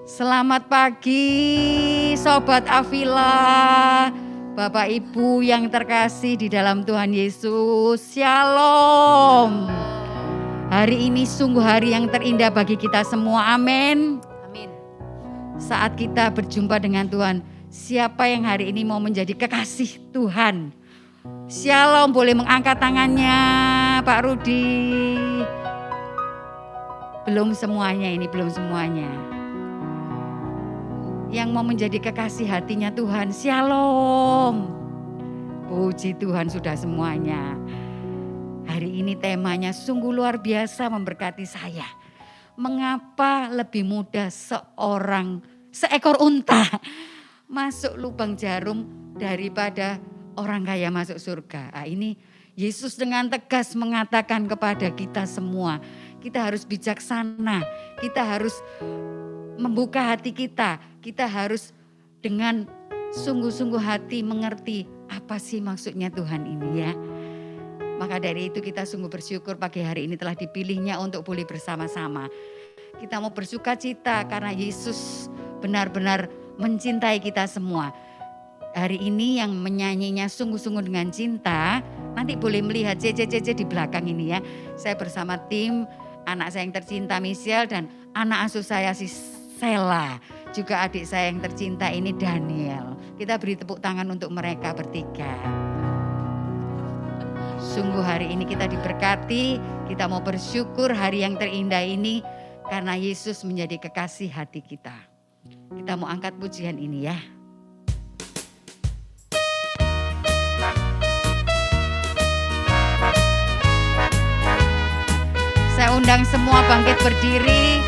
Selamat pagi Sobat Avila, Bapak Ibu yang terkasih di dalam Tuhan Yesus. Shalom. Hari ini sungguh hari yang terindah bagi kita semua, amin. Amin. Saat kita berjumpa dengan Tuhan, siapa yang hari ini mau menjadi kekasih Tuhan? Shalom, boleh mengangkat tangannya Pak Rudi. Belum semuanya ini, belum semuanya. Yang mau menjadi kekasih hatinya Tuhan, shalom. Puji Tuhan sudah semuanya. Hari ini temanya sungguh luar biasa memberkati saya. Mengapa lebih mudah seekor unta masuk lubang jarum daripada orang kaya masuk surga? Nah, ini Yesus dengan tegas mengatakan kepada kita semua, kita harus bijaksana, kita harus membuka hati kita harus dengan sungguh-sungguh hati mengerti apa sih maksudnya Tuhan ini ya. Maka dari itu kita sungguh bersyukur pagi hari ini telah dipilihnya untuk boleh bersama-sama. Kita mau bersuka cita karena Yesus benar-benar mencintai kita semua. Hari ini yang menyanyinya sungguh-sungguh dengan cinta, nanti boleh melihat CC di belakang ini ya. Saya bersama tim, anak saya yang tercinta Michelle dan anak asuh saya si Sela. Juga adik saya yang tercinta ini Daniel. Kita beri tepuk tangan untuk mereka bertiga. Sungguh hari ini kita diberkati, kita mau bersyukur hari yang terindah ini karena Yesus menjadi kekasih hati kita. Kita mau angkat pujian ini ya. Saya undang semua bangkit berdiri,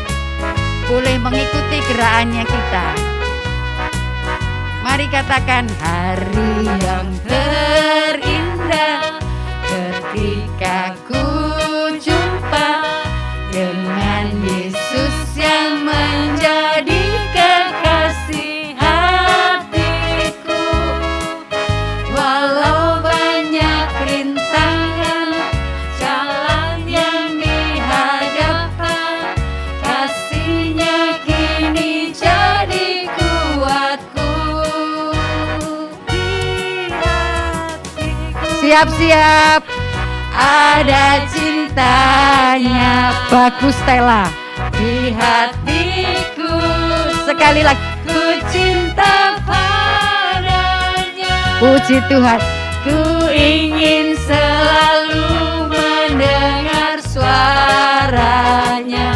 boleh mengikuti gerakannya kita. Mari katakan, hari yang terindah ketika ku jumpa dengan Yesus yang menjadi kekasih hatiku. Walau banyak rintangan, jalan yang dihadapkan, kasih-Nya kini jadi kuatku. Siap-siap, ada cintanya. Bagus Stella. Di hatiku, sekali lagi, ku cinta padanya. Puji Tuhan. Ku ingin selalu mendengar suaranya,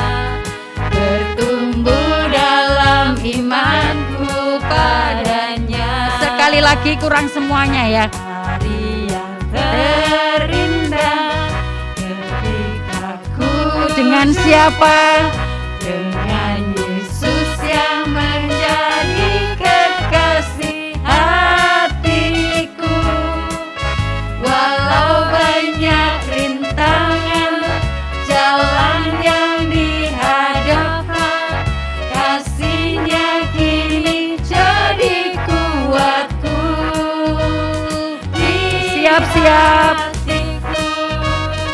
bertumbuh dalam imanku padanya. Sekali lagi, kurang semuanya ya. Hari yang terindah ketika ku dengan siapa? Dengan Yesus yang menjadi kekasih hatiku. Walau banyak rintangan, jalan yang dihadapkan, kasih-Nya kini jadi kuatku. Siap-siap.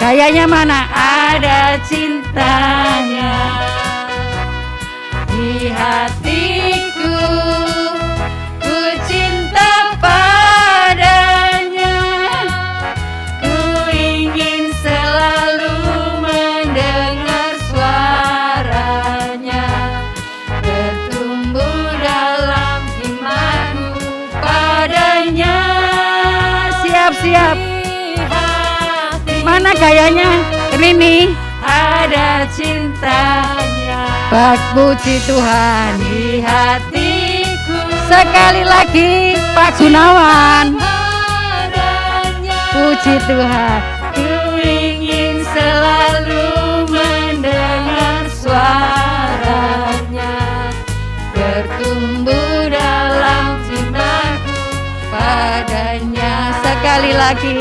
Gayanya mana? Ada cintanya di hatiku, ku cinta padanya. Ku ingin selalu mendengar suaranya, bertumbuh dalam imanku padanya. Siap-siap. Mana gayanya? Rini. Ada cintanya. Puji Tuhan di hatiku. Sekali lagi Pak Gunawan. Puji Tuhan. Ku ingin selalu mendengar suaranya, bertumbuh dalam cintaku padanya. Sekali lagi.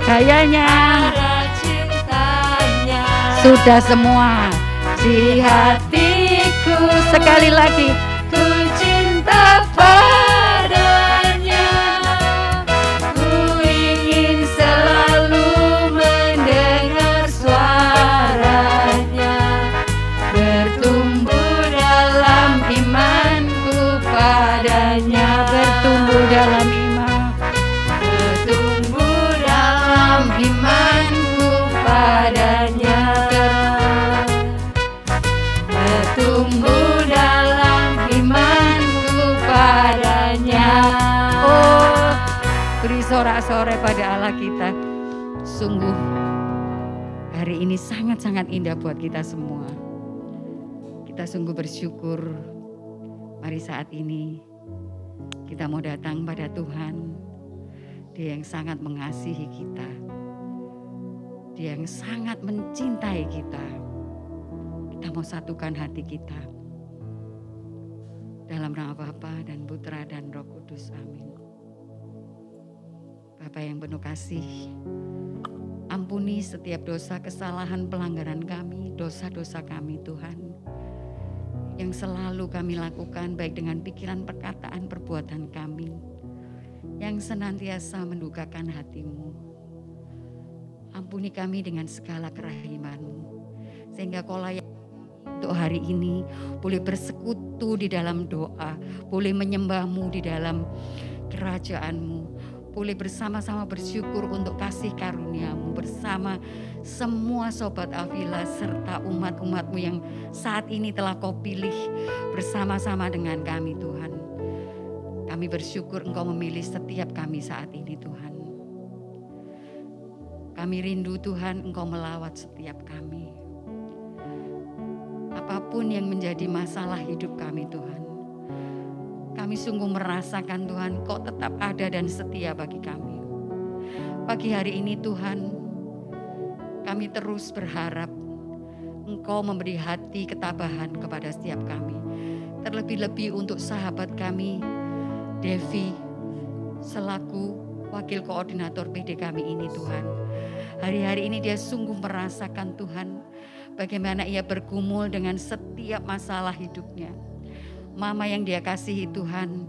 Gayanya ada cintanya. Sudah semua di hatiku. Sekali lagi. Ku cinta padanya. Ku ingin selalu mendengar suaranya, bersorak-sorai pada Allah kita. Sungguh hari ini sangat-sangat indah buat kita semua. Kita sungguh bersyukur. Mari saat ini kita mau datang pada Tuhan. Dia yang sangat mengasihi kita. Dia yang sangat mencintai kita. Kita mau satukan hati kita. Dalam nama Bapa dan Putra dan Roh Kudus. Amin. Bapa yang penuh kasih, ampuni setiap dosa, kesalahan, pelanggaran kami, dosa-dosa kami Tuhan. Yang selalu kami lakukan baik dengan pikiran, perkataan, perbuatan kami. Yang senantiasa mendukakan hati-Mu. Ampuni kami dengan segala kerahiman-Mu. Sehingga Kau layak untuk hari ini boleh bersekutu di dalam doa. Boleh menyembah-Mu di dalam kerajaan-Mu. Boleh bersama-sama bersyukur untuk kasih karunia-Mu bersama semua sobat Avila serta umat-umat-Mu yang saat ini telah Kau pilih bersama-sama dengan kami Tuhan. Kami bersyukur Engkau memilih setiap kami saat ini Tuhan. Kami rindu Tuhan Engkau melawat setiap kami. Apapun yang menjadi masalah hidup kami Tuhan. Kami sungguh merasakan Tuhan Kau tetap ada dan setia bagi kami. Pagi hari ini Tuhan, kami terus berharap Engkau memberi hati ketabahan kepada setiap kami. Terlebih-lebih untuk sahabat kami, Devi, selaku wakil koordinator PD kami ini Tuhan. Hari-hari ini dia sungguh merasakan Tuhan, bagaimana ia bergumul dengan setiap masalah hidupnya. Mama yang dia kasihi Tuhan,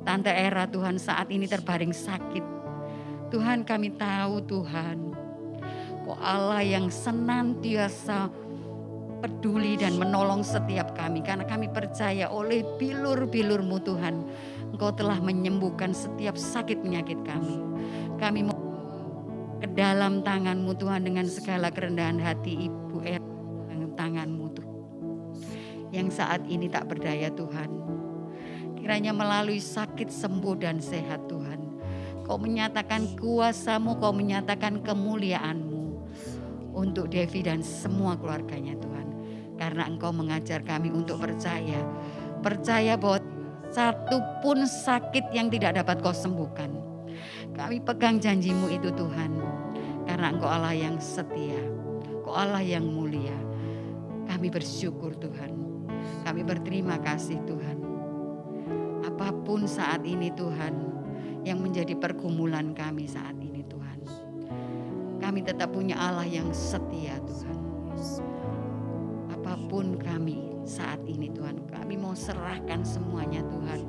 Tante Era Tuhan saat ini terbaring sakit. Tuhan kami tahu Tuhan, Kau Allah yang senantiasa peduli dan menolong setiap kami. Karena kami percaya oleh bilur-bilur-Mu Tuhan, Engkau telah menyembuhkan setiap sakit penyakit kami. Kami mau ke dalam tangan-Mu Tuhan dengan segala kerendahan hati Ibu Era dengan tangan-Mu Tuhan. Yang saat ini tak berdaya Tuhan. Kiranya melalui sakit sembuh dan sehat Tuhan. Kau menyatakan kuasa-Mu, Kau menyatakan kemuliaan-Mu untuk Devi dan semua keluarganya Tuhan. Karena Engkau mengajar kami untuk percaya. Percaya bahwa satu pun sakit yang tidak dapat Kau sembuhkan. Kami pegang janji-Mu itu Tuhan. Karena Engkau Allah yang setia. Engkau Allah yang mulia. Kami bersyukur Tuhan. Kami berterima kasih Tuhan. Apapun saat ini Tuhan yang menjadi pergumulan kami saat ini Tuhan. Kami tetap punya Allah yang setia Tuhan. Apapun kami saat ini Tuhan, kami mau serahkan semuanya Tuhan.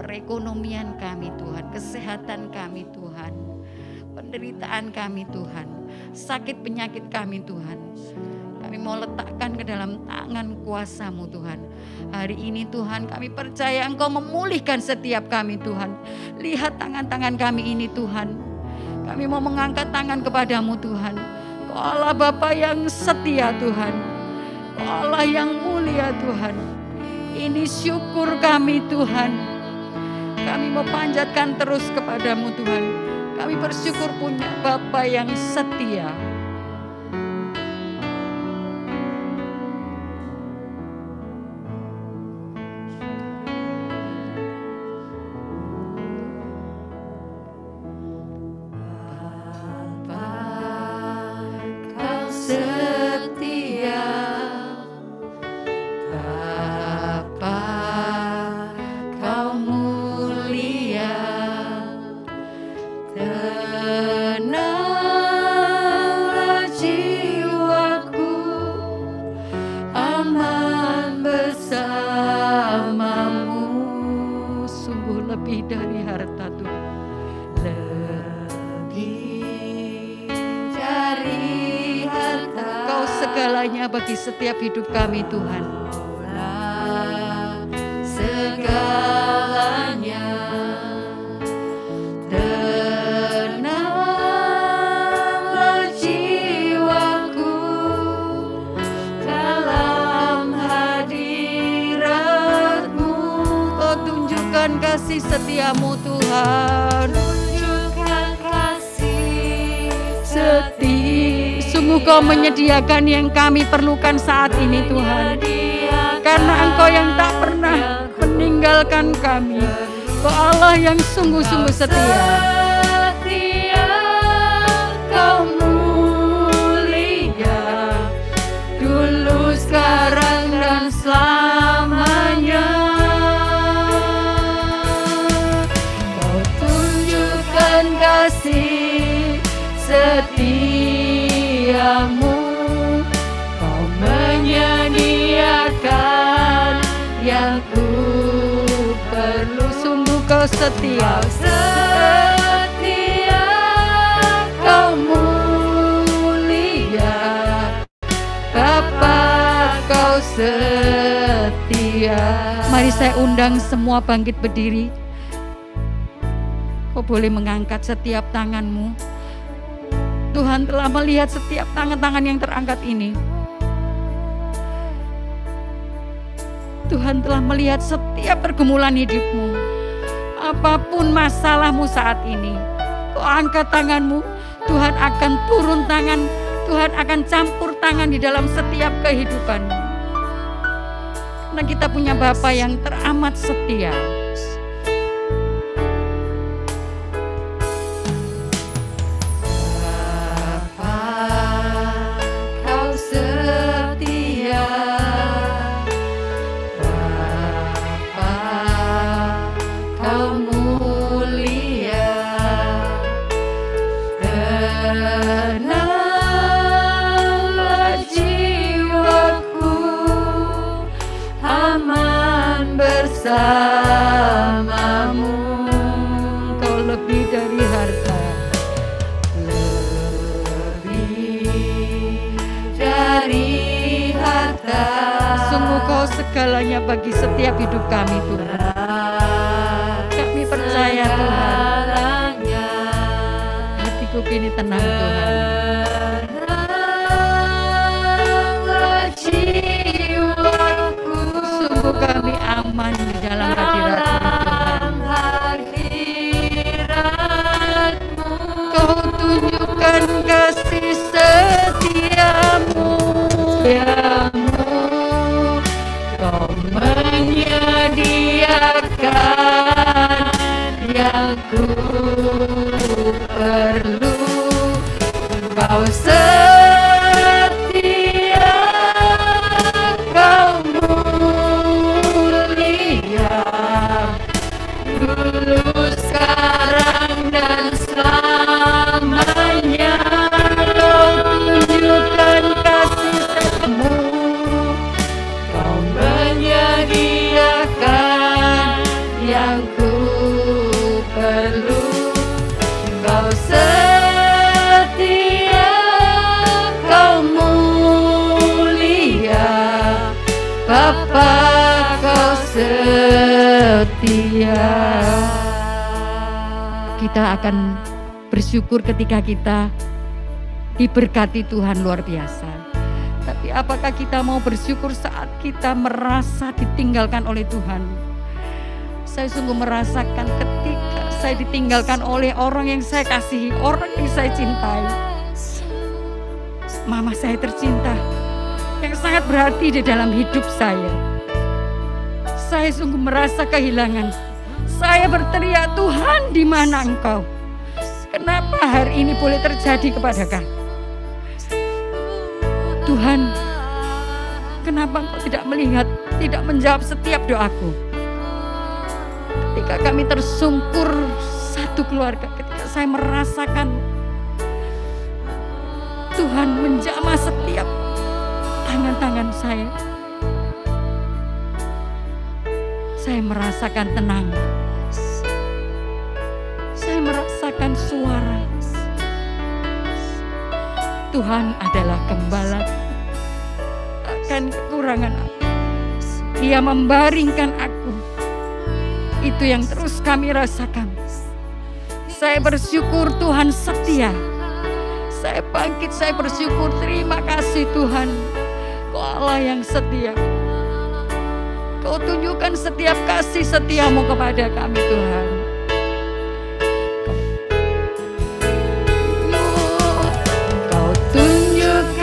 Perekonomian kami Tuhan, kesehatan kami Tuhan, penderitaan kami Tuhan, sakit penyakit kami Tuhan. Kami mau letakkan ke dalam tangan kuasa-Mu Tuhan. Hari ini Tuhan kami percaya Engkau memulihkan setiap kami Tuhan. Lihat tangan-tangan kami ini Tuhan. Kami mau mengangkat tangan kepada-Mu Tuhan. Kau Allah Bapa yang setia Tuhan. Kau Allah yang mulia Tuhan. Ini syukur kami Tuhan. Kami mau panjatkan terus kepada-Mu Tuhan. Kami bersyukur punya Bapa yang setia. Bagi setiap hidup kami Tuhan, segalanya tenanglah jiwaku dalam hadirat-Mu. Kau tunjukkan kasih setia-Mu Tuhan. Sungguh Kau menyediakan yang kami perlukan saat ini Tuhan. Karena Engkau yang tak pernah meninggalkan kami. Kau Allah yang sungguh-sungguh setia. Kau mulia dulu, sekarang dan selamanya. Kau tunjukkan kasih setiamu. Kau menyediakan yang ku perlu. Sungguh Kau setia. Kau mulia, Bapa Kau setia. Mari saya undang semua bangkit berdiri. Kau boleh mengangkat setiap tanganmu. Tuhan telah melihat setiap tangan-tangan yang terangkat ini. Tuhan telah melihat setiap pergumulan hidupmu. Apapun masalahmu saat ini, kau angkat tanganmu. Tuhan akan turun tangan. Tuhan akan campur tangan di dalam setiap kehidupan. Karena kita punya Bapa yang teramat setia. Bersamamu, Kau lebih dari harta, lebih dari harta. Sungguh Kau segalanya bagi setiap hidup kami Tuhan. Kami percaya Tuhan. Hatiku kini tenang Tuhan. Kami aman di dalam hadirat-Mu. Kau tunjukkan kasih setiamu. Kau menyediakan yang ku perlu. Kau kita akan bersyukur ketika kita diberkati Tuhan luar biasa. Tapi apakah kita mau bersyukur saat kita merasa ditinggalkan oleh Tuhan? Saya sungguh merasakan ketika saya ditinggalkan oleh orang yang saya kasihi, orang yang saya cintai. Mama saya tercinta, yang sangat berarti di dalam hidup saya. Saya sungguh merasa kehilangan. Saya berteriak, Tuhan di mana Engkau? Kenapa hari ini boleh terjadi kepada kami? Tuhan, kenapa Engkau tidak melihat, tidak menjawab setiap doaku? Ketika kami tersungkur satu keluarga, ketika saya merasakan Tuhan menjamah setiap tangan-tangan saya merasakan tenang. Saya merasakan suara. Tuhan adalah gembala, takkan kekurangan aku. Dia membaringkan aku. Itu yang terus kami rasakan. Saya bersyukur Tuhan setia. Saya bangkit, saya bersyukur. Terima kasih Tuhan. Kau Allah yang setia. Kau tunjukkan setiap kasih setiamu kepada kami Tuhan. Kau tunjukkan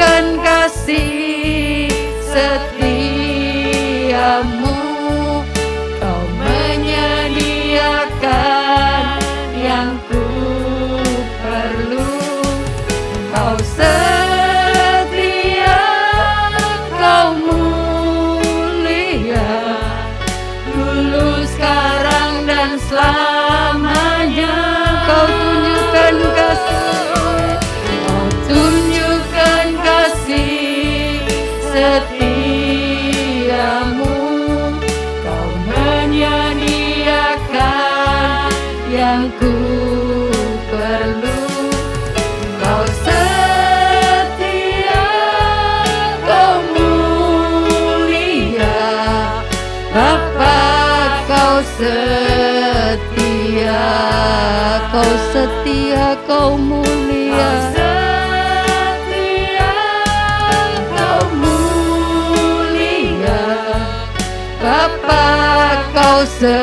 setiamu, Kau menyediakan yang ku perlu. Kau setia, Kau mulia, Bapa Kau setia, Kau setia, Kau mulia. Bapa Kau setia.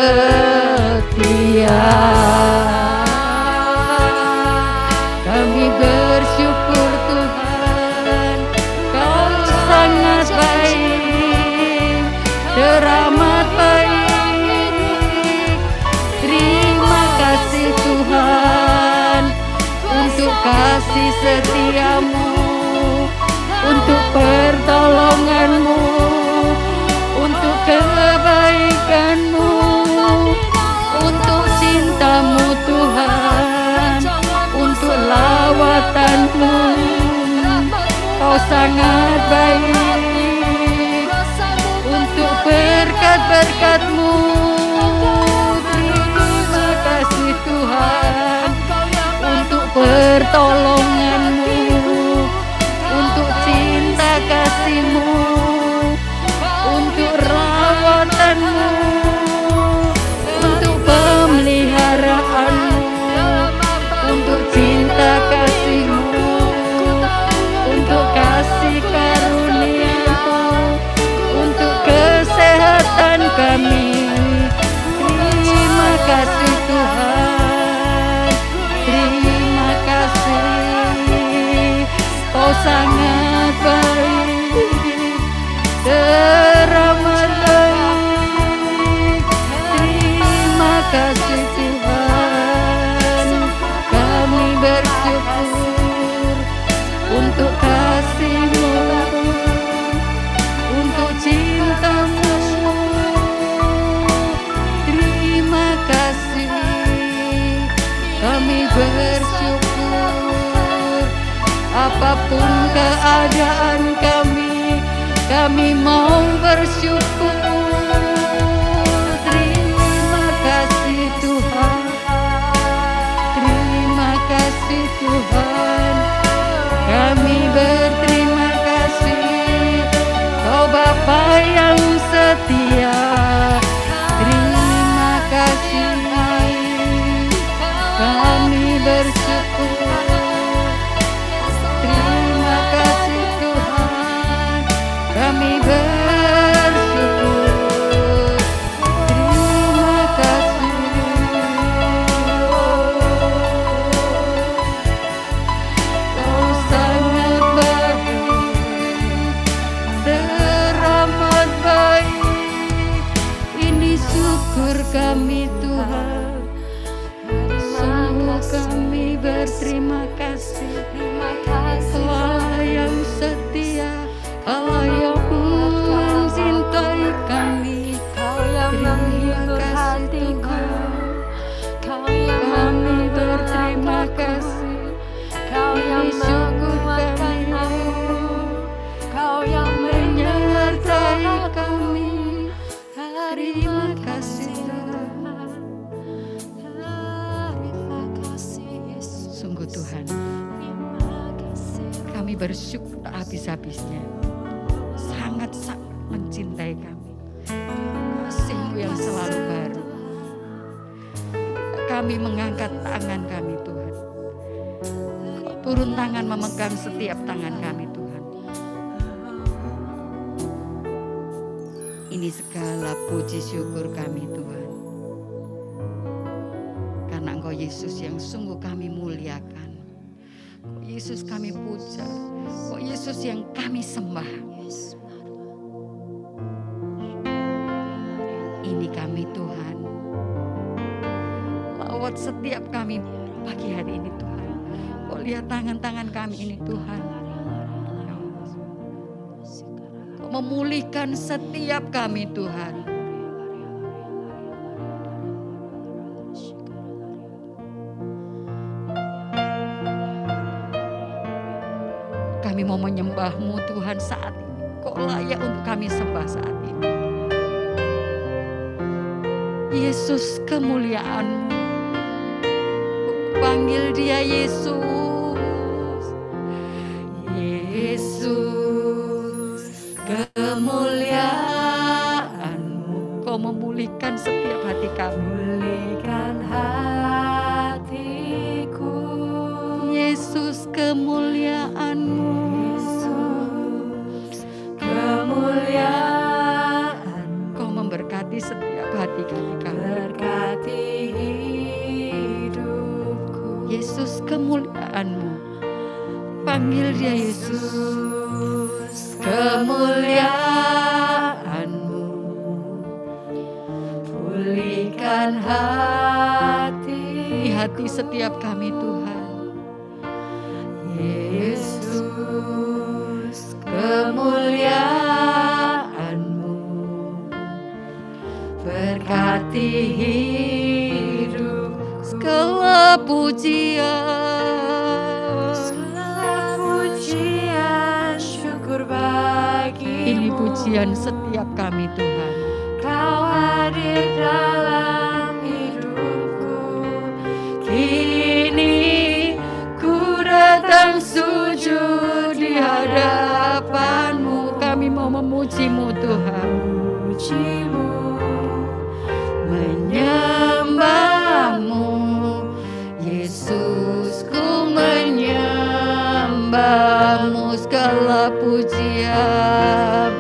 Kami bersyukur Tuhan, Kau sangat baik, teramat baik. Terima kasih Tuhan untuk kasih setiamu, untuk pertolonganmu, untuk kebaikanmu, untuk cintamu Tuhan, untuk lawatanmu. Kau sangat baik, untuk berkat-berkatmu. Terima kasih Tuhan untuk pertolonganmu, untuk cinta kasih-Mu, untuk rawatanmu, untuk pemeliharaanmu, untuk cinta kasih-Mu, untuk kasih karunia-Mu, untuk kesehatan kami. Terima kasih Tuhan, terima kasih. Kau sangat baik, teramat baik. Terima kasih Tuhan, kami bersyukur untuk kasih-Mu, untuk cinta-Mu. Terima kasih, kami bersyukur. Apapun keadaan kami mau bersyukur. Terima kasih Tuhan, terima kasih Tuhan. Kami berterima kasih, Kau Bapa yang setia. Terima kasih, kami bersyukur. Terima kasih Tuhan, kami bersyukur. Terima kasih. Kau sangat baik, teramat baik. Ini syukur kami Tuhan, sungguh kami berterima kasih. Allah yang setia, Allah yang mencintai kami. Kau yang menghibur hatiku, Kau yang Kami berterima menguatkan kasih. Kau yang Ini syukur menguatkan kami, aku, Kau yang menyertai menyertai kami. kami. Terima kasih Tuhan. Terima kasih Yesus. Sungguh Tuhan, Terima kasih. kami bersyukur tak habis-habisnya. Sangat-sangat mencintai kami. Kasih-Mu yang selalu baru. Kami mengangkat tangan kami Tuhan. Kau turun tangan memegang setiap tangan kami Tuhan. Ini segala puji syukur kami Tuhan. Karena Engkau Yesus yang sungguh kami muliakan. Kau Yesus kami puja. Kau Yesus yang kami sembah. Ini kami Tuhan. Lawat setiap kami pagi hari ini Tuhan. Kau lihat tangan-tangan kami ini Tuhan. Kau memulihkan setiap kami Tuhan. Kami mau menyembah-Mu Tuhan saat ini. Engkau layak untuk kami sembah saat ini. Yesus, kemuliaan-Mu. Panggil Dia Yesus. Yesus, kemuliaan-Mu. Kau memulihkan setiap hati kami. Pulihkan hatiku. Yesus, kemuliaan-Mu. Yesus, kemuliaan. Kau memberkati setiap hati kami. Berkati hidupku. Yesus, kemuliaan-Mu. Panggil Dia Yesus. Kemuliaan-Mu. Pulihkan Di hati setiap kami Tuhan. Yesus, kemuliaan-Mu. Berkati hidup. Segala pujian, Segala pujian, syukur bagimu. ini pujian setiap kami Tuhan. Kau hadir dalam hidupku. Kini ku datang sujud di hadapan-Mu. Kami mau memuji-Mu Tuhan. Memuji-Mu, menyembah-Mu. Yesus, ku menyembah-Mu. Segala pujian,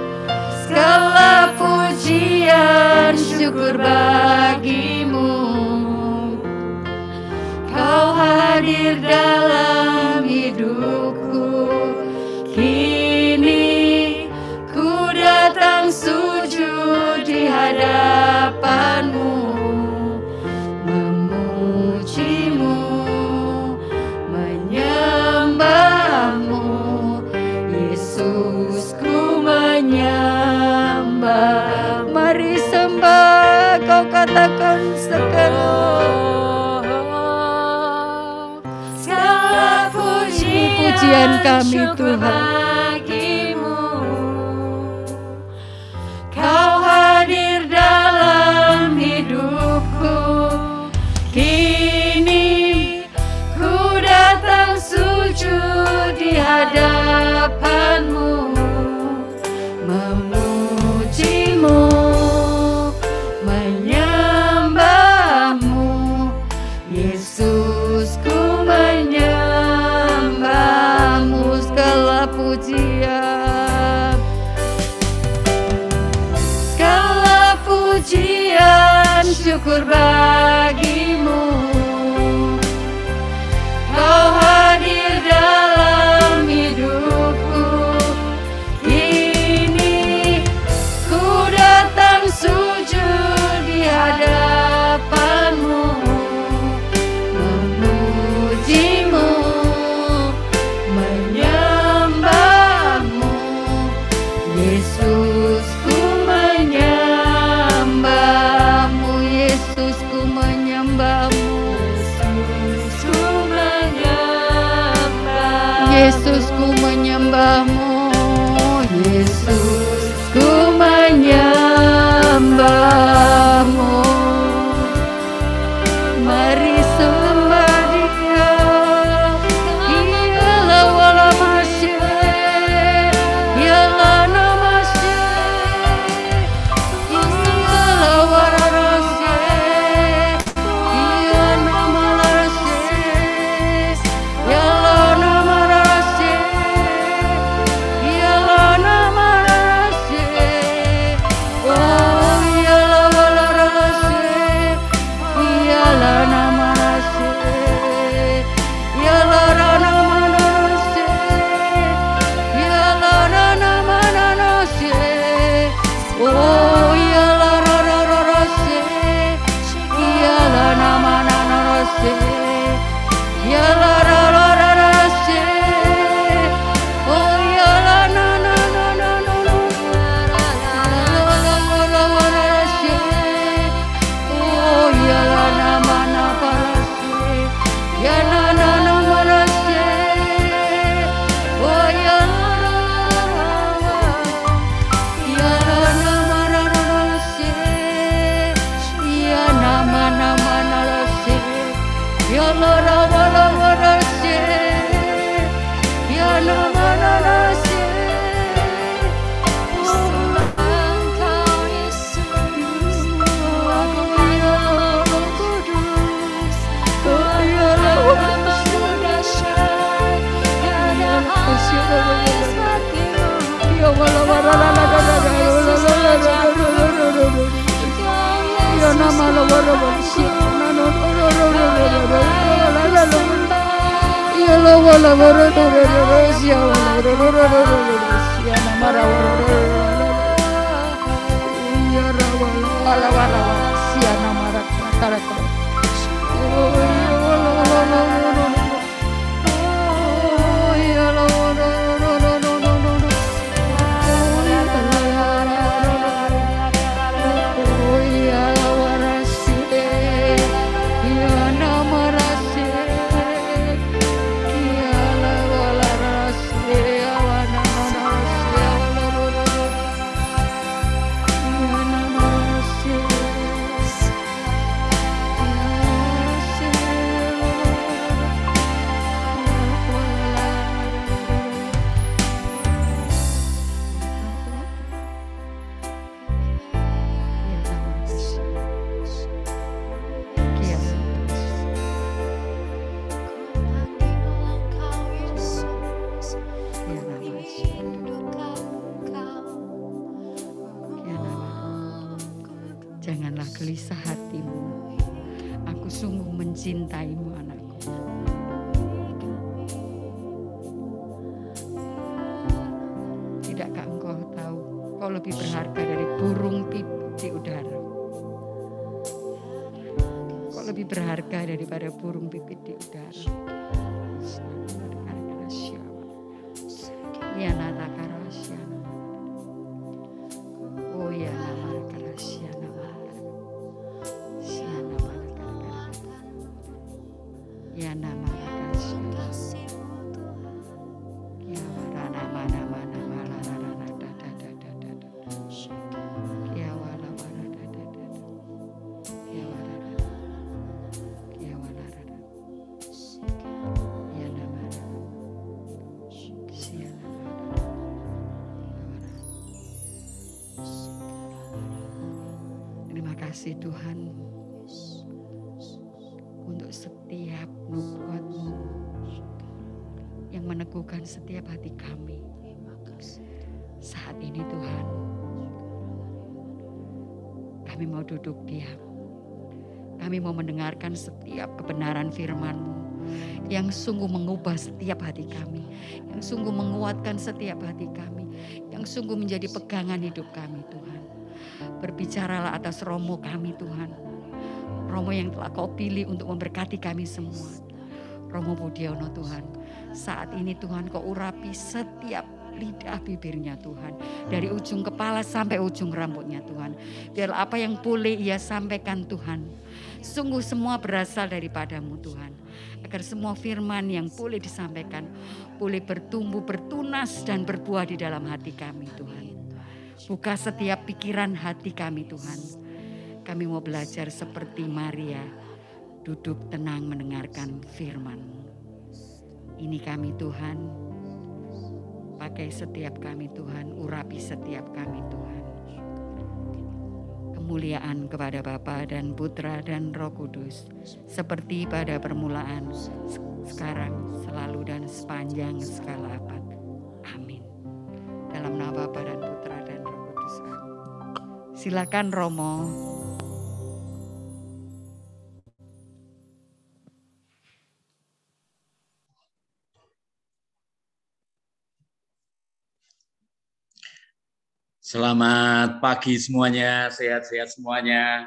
Segala pujian, syukur bagimu. Kau hadir dalam hidupku. Kini ku datang sujud di hadapan-Mu. Memuji-Mu, menyembah-Mu. Yesus, ku menyembah. mari sembah. Kau katakan segala Segala pujian kami syukur Tuhan. bagimu. Kau hadir dalam hidupku. Kini ku datang sujud di hadapan-Mu. Memuji-Mu, menyembah-Mu. Yesus, ku menyembah-Mu. Segala pujian, Segala pujian, syukur bagimu. Kau hadir dalam hidupku. Kini ku datang sujud di hadapan-Mu. Memuji-Mu, menyembah-Mu. Yesus, ku menyembah-Mu. Yesus, ku menyembah-Mu. Yesus, ku menyembah. Yesus, ku menyembah-Mu. Yesus, ku menyembah-Mu. Mari sembah Dia. Dialah wala masyarakat, dialah nama syarakat, dialah wala rasyarakat, dia nama rasyarakat, dialah nama rasyarakat, Janganlah gelisah hatimu. Aku sungguh mencintaimu, anakku. Tidakkah engkau tahu kau lebih berharga dari burung pipit di udara? Kau lebih berharga daripada burung pipit di udara. Ya nata karasyana. Oh ya nama karasyana. Ya nama karasyana. Ya warana mana mana malarana da. Ya wala wala da. Ya warana. Ya walarana. Ya nama. Siana. Terima kasih Tuhan untuk setiap nubuat-Mu yang meneguhkan setiap hati kami. Saat ini Tuhan, kami mau duduk diam. Kami mau mendengarkan setiap kebenaran firman-Mu yang sungguh mengubah setiap hati kami, yang sungguh menguatkan setiap hati kami, yang sungguh menjadi pegangan hidup kami Tuhan. Berbicaralah atas Romo kami Tuhan. Romo yang telah Kau pilih untuk memberkati kami semua. Romo Budiono Tuhan. Saat ini Tuhan Kau urapi setiap lidah bibirnya Tuhan. Dari ujung kepala sampai ujung rambutnya Tuhan. Biar apa yang boleh ia sampaikan Tuhan. Sungguh semua berasal daripada-Mu Tuhan. Agar semua firman yang boleh disampaikan. Boleh bertumbuh, bertunas dan berbuah di dalam hati kami Tuhan. Buka setiap pikiran hati kami Tuhan. Kami mau belajar seperti Maria. Duduk tenang mendengarkan firman-Mu. Ini kami Tuhan. Pakai setiap kami Tuhan. Urapi setiap kami Tuhan. Kemuliaan kepada Bapa dan Putra dan Roh Kudus. Seperti pada permulaan. Sekarang, selalu dan sepanjang segala abad. Amin. Dalam nama Bapa dan Putra dan Roh Kudus. Silakan Romo. Selamat pagi semuanya, sehat-sehat semuanya.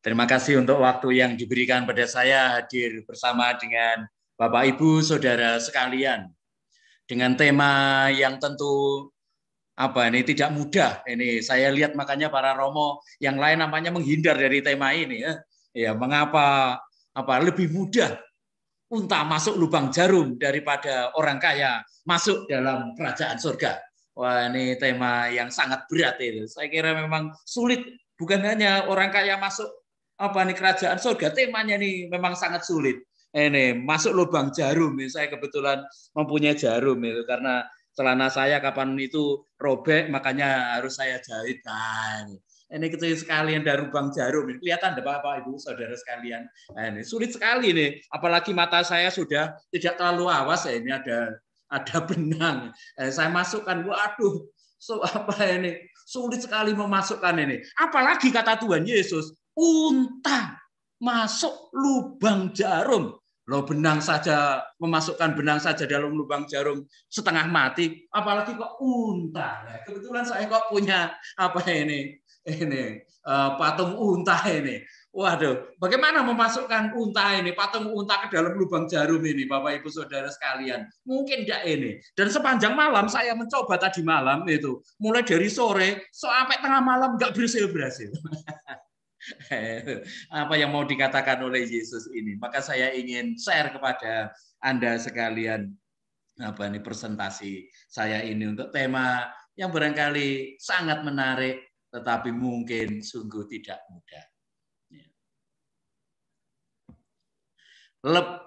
Terima kasih untuk waktu yang diberikan pada saya hadir bersama dengan Bapak Ibu Saudara sekalian. Dengan tema yang tentu ini tidak mudah. Ini saya lihat makanya para Romo yang lain namanya menghindar dari tema ini ya. Ya, mengapa lebih mudah unta masuk lubang jarum daripada orang kaya masuk dalam kerajaan surga. Wah, ini tema yang sangat berat itu. Saya kira memang sulit, bukan hanya orang kaya masuk kerajaan surga. Temanya nih memang sangat sulit. Ini masuk lubang jarum. Saya kebetulan mempunyai jarum itu karena celana saya kapan itu robek, makanya harus saya jahit. Nah, ini kecil sekali ada lubang jarum. Kelihatan Bapak Ibu Saudara sekalian. Nah, ini sulit sekali nih. Apalagi mata saya sudah tidak terlalu awas. Ini ada benang. Saya masukkan. Waduh, apa ini? Sulit sekali memasukkan ini. Apalagi kata Tuhan Yesus, unta masuk lubang jarum. Loh, memasukkan benang saja dalam lubang jarum setengah mati, apalagi kok unta. Nah, kebetulan saya kok punya patung unta ini. Waduh, bagaimana memasukkan unta ini, patung unta ke dalam lubang jarum ini, Bapak Ibu Saudara sekalian? Mungkin enggak ini. Dan sepanjang malam saya mencoba tadi malam itu, mulai dari sore sampai tengah malam enggak berhasil. Apa yang mau dikatakan oleh Yesus ini? Maka saya ingin share kepada Anda sekalian presentasi saya ini untuk tema yang barangkali sangat menarik tetapi mungkin sungguh tidak mudah.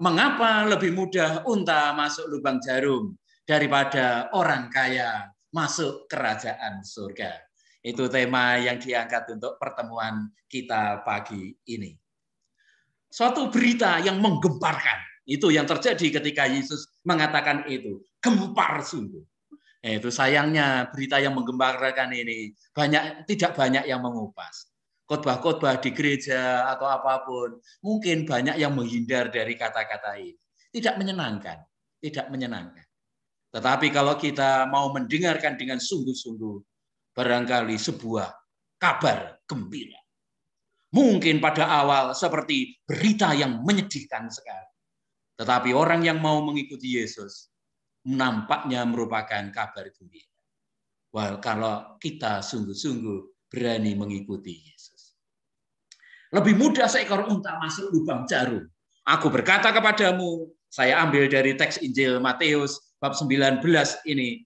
Mengapa lebih mudah unta masuk lubang jarum daripada orang kaya masuk kerajaan surga? Itu tema yang diangkat untuk pertemuan kita pagi ini. Suatu berita yang menggemparkan. Itu yang terjadi ketika Yesus mengatakan itu. Gempar sungguh. Itu sayangnya berita yang menggemparkan ini tidak banyak yang mengupas. Khotbah-khotbah di gereja atau apapun. Mungkin banyak yang menghindar dari kata-kata ini. Tidak menyenangkan. Tetapi kalau kita mau mendengarkan dengan sungguh-sungguh, barangkali sebuah kabar gembira. Mungkin pada awal seperti berita yang menyedihkan sekali. Tetapi orang yang mau mengikuti Yesus nampaknya merupakan kabar gembira. Wah, kalau kita sungguh-sungguh berani mengikuti Yesus. Lebih mudah seekor unta masuk lubang jarum. Aku berkata kepadamu, saya ambil dari teks Injil Matius bab 19 ini.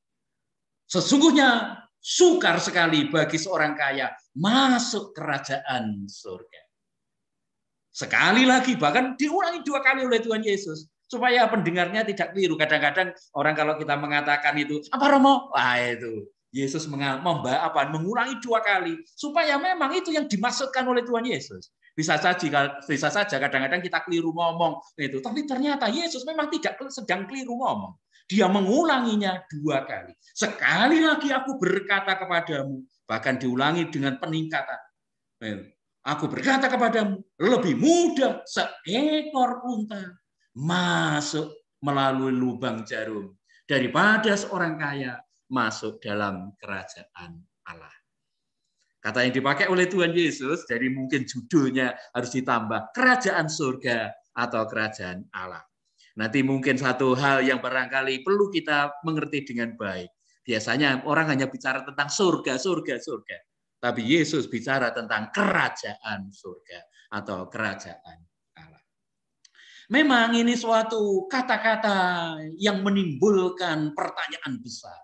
Sesungguhnya sukar sekali bagi seorang kaya masuk kerajaan surga. Sekali lagi, bahkan diulangi 2 kali oleh Tuhan Yesus. Supaya pendengarnya tidak keliru. Kadang-kadang orang kalau kita mengatakan itu, apa Romo? Wah itu, Yesus mengulangi 2 kali. Supaya memang itu yang dimaksudkan oleh Tuhan Yesus. Bisa saja kadang-kadang kita keliru ngomong. Itu. Tapi ternyata Yesus memang tidak sedang keliru ngomong. Dia mengulanginya 2 kali. Sekali lagi aku berkata kepadamu, bahkan diulangi dengan peningkatan. Aku berkata kepadamu, lebih mudah seekor unta masuk melalui lubang jarum daripada seorang kaya masuk dalam kerajaan Allah. Kata yang dipakai oleh Tuhan Yesus, jadi mungkin judulnya harus ditambah kerajaan surga atau kerajaan Allah. Nanti mungkin satu hal yang barangkali perlu kita mengerti dengan baik. Biasanya orang hanya bicara tentang surga. Tapi Yesus bicara tentang kerajaan surga atau kerajaan Allah. Memang ini suatu kata-kata yang menimbulkan pertanyaan besar.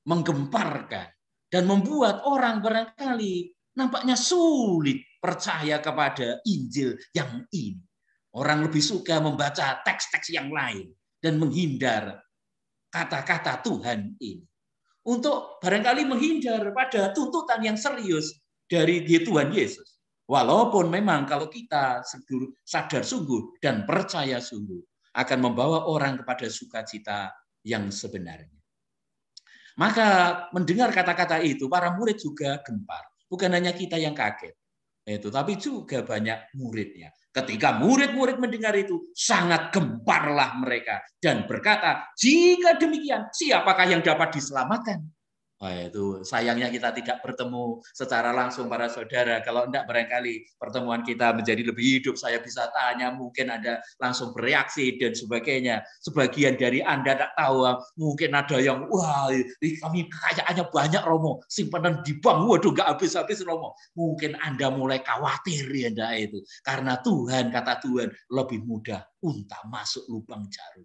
Menggemparkan. Dan membuat orang barangkali nampaknya sulit percaya kepada Injil yang ini. Orang lebih suka membaca teks-teks yang lain dan menghindar kata-kata Tuhan ini. Untuk barangkali menghindar pada tuntutan yang serius dari Tuhan Yesus. Walaupun memang kalau kita sadar sungguh dan percaya sungguh akan membawa orang kepada sukacita yang sebenarnya. Maka mendengar kata-kata itu para murid juga gempar. Bukan hanya kita yang kaget. Tapi juga banyak muridnya. Ketika murid-murid mendengar itu, sangat gemparlah mereka. Dan berkata, jika demikian, siapakah yang dapat diselamatkan? Itu sayangnya kita tidak bertemu secara langsung para saudara. Kalau enggak barangkali pertemuan kita menjadi lebih hidup. Saya bisa tanya, mungkin Anda langsung bereaksi dan sebagainya. Sebagian dari Anda tidak tahu, mungkin ada yang, wah kami kekayaannya banyak Romo. Simpanan di bank, waduh enggak habis-habis Romo. Mungkin Anda mulai khawatir ya enggak itu. Karena Tuhan, kata Tuhan, lebih mudah unta masuk lubang jarum.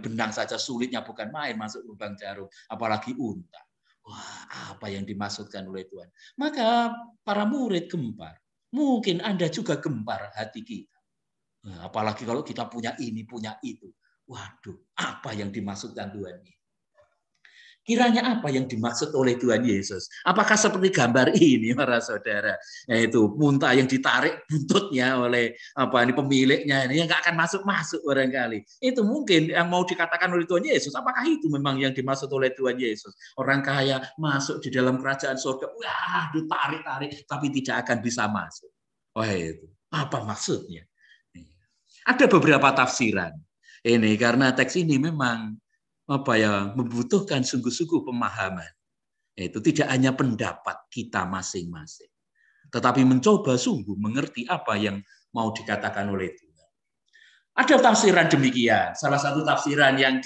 Benang saja sulitnya bukan main masuk lubang jarum, apalagi unta. Wah, apa yang dimaksudkan oleh Tuhan? Maka para murid gempar. Mungkin Anda juga gempar hati kita. Nah, apalagi kalau kita punya ini, punya itu. Waduh, apa yang dimaksudkan Tuhan ini? Kiranya apa yang dimaksud oleh Tuhan Yesus? Apakah seperti gambar ini, para saudara? Yaitu unta yang ditarik buntutnya oleh pemiliknya ini yang nggak akan masuk barangkali. Itu mungkin yang mau dikatakan oleh Tuhan Yesus. Apakah itu memang yang dimaksud oleh Tuhan Yesus? Orang kaya masuk di dalam kerajaan surga, wah, ditarik-tarik, tapi tidak akan bisa masuk. Wah, itu apa maksudnya? Ada beberapa tafsiran. Ini karena teks ini memang membutuhkan sungguh-sungguh pemahaman. Itu tidak hanya pendapat kita masing-masing, tetapi mencoba sungguh mengerti apa yang mau dikatakan oleh Tuhan. Ada tafsiran demikian. Salah satu tafsiran yang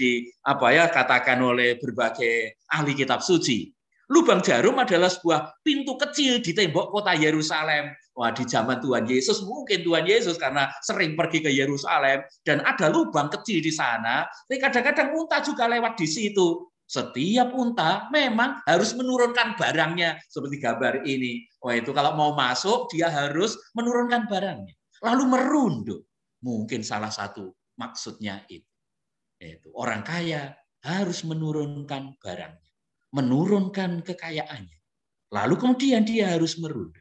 katakan oleh berbagai ahli kitab suci. Lubang jarum adalah sebuah pintu kecil di tembok kota Yerusalem. Wah, di zaman Tuhan Yesus, mungkin Tuhan Yesus karena sering pergi ke Yerusalem dan ada lubang kecil di sana. Tapi kadang-kadang unta juga lewat di situ. Setiap unta memang harus menurunkan barangnya seperti gambar ini. Wah, itu kalau mau masuk dia harus menurunkan barangnya. Lalu merunduk. Mungkin salah satu maksudnya itu. Yaitu orang kaya harus menurunkan barangnya. Menurunkan kekayaannya. Lalu kemudian dia harus merunduk.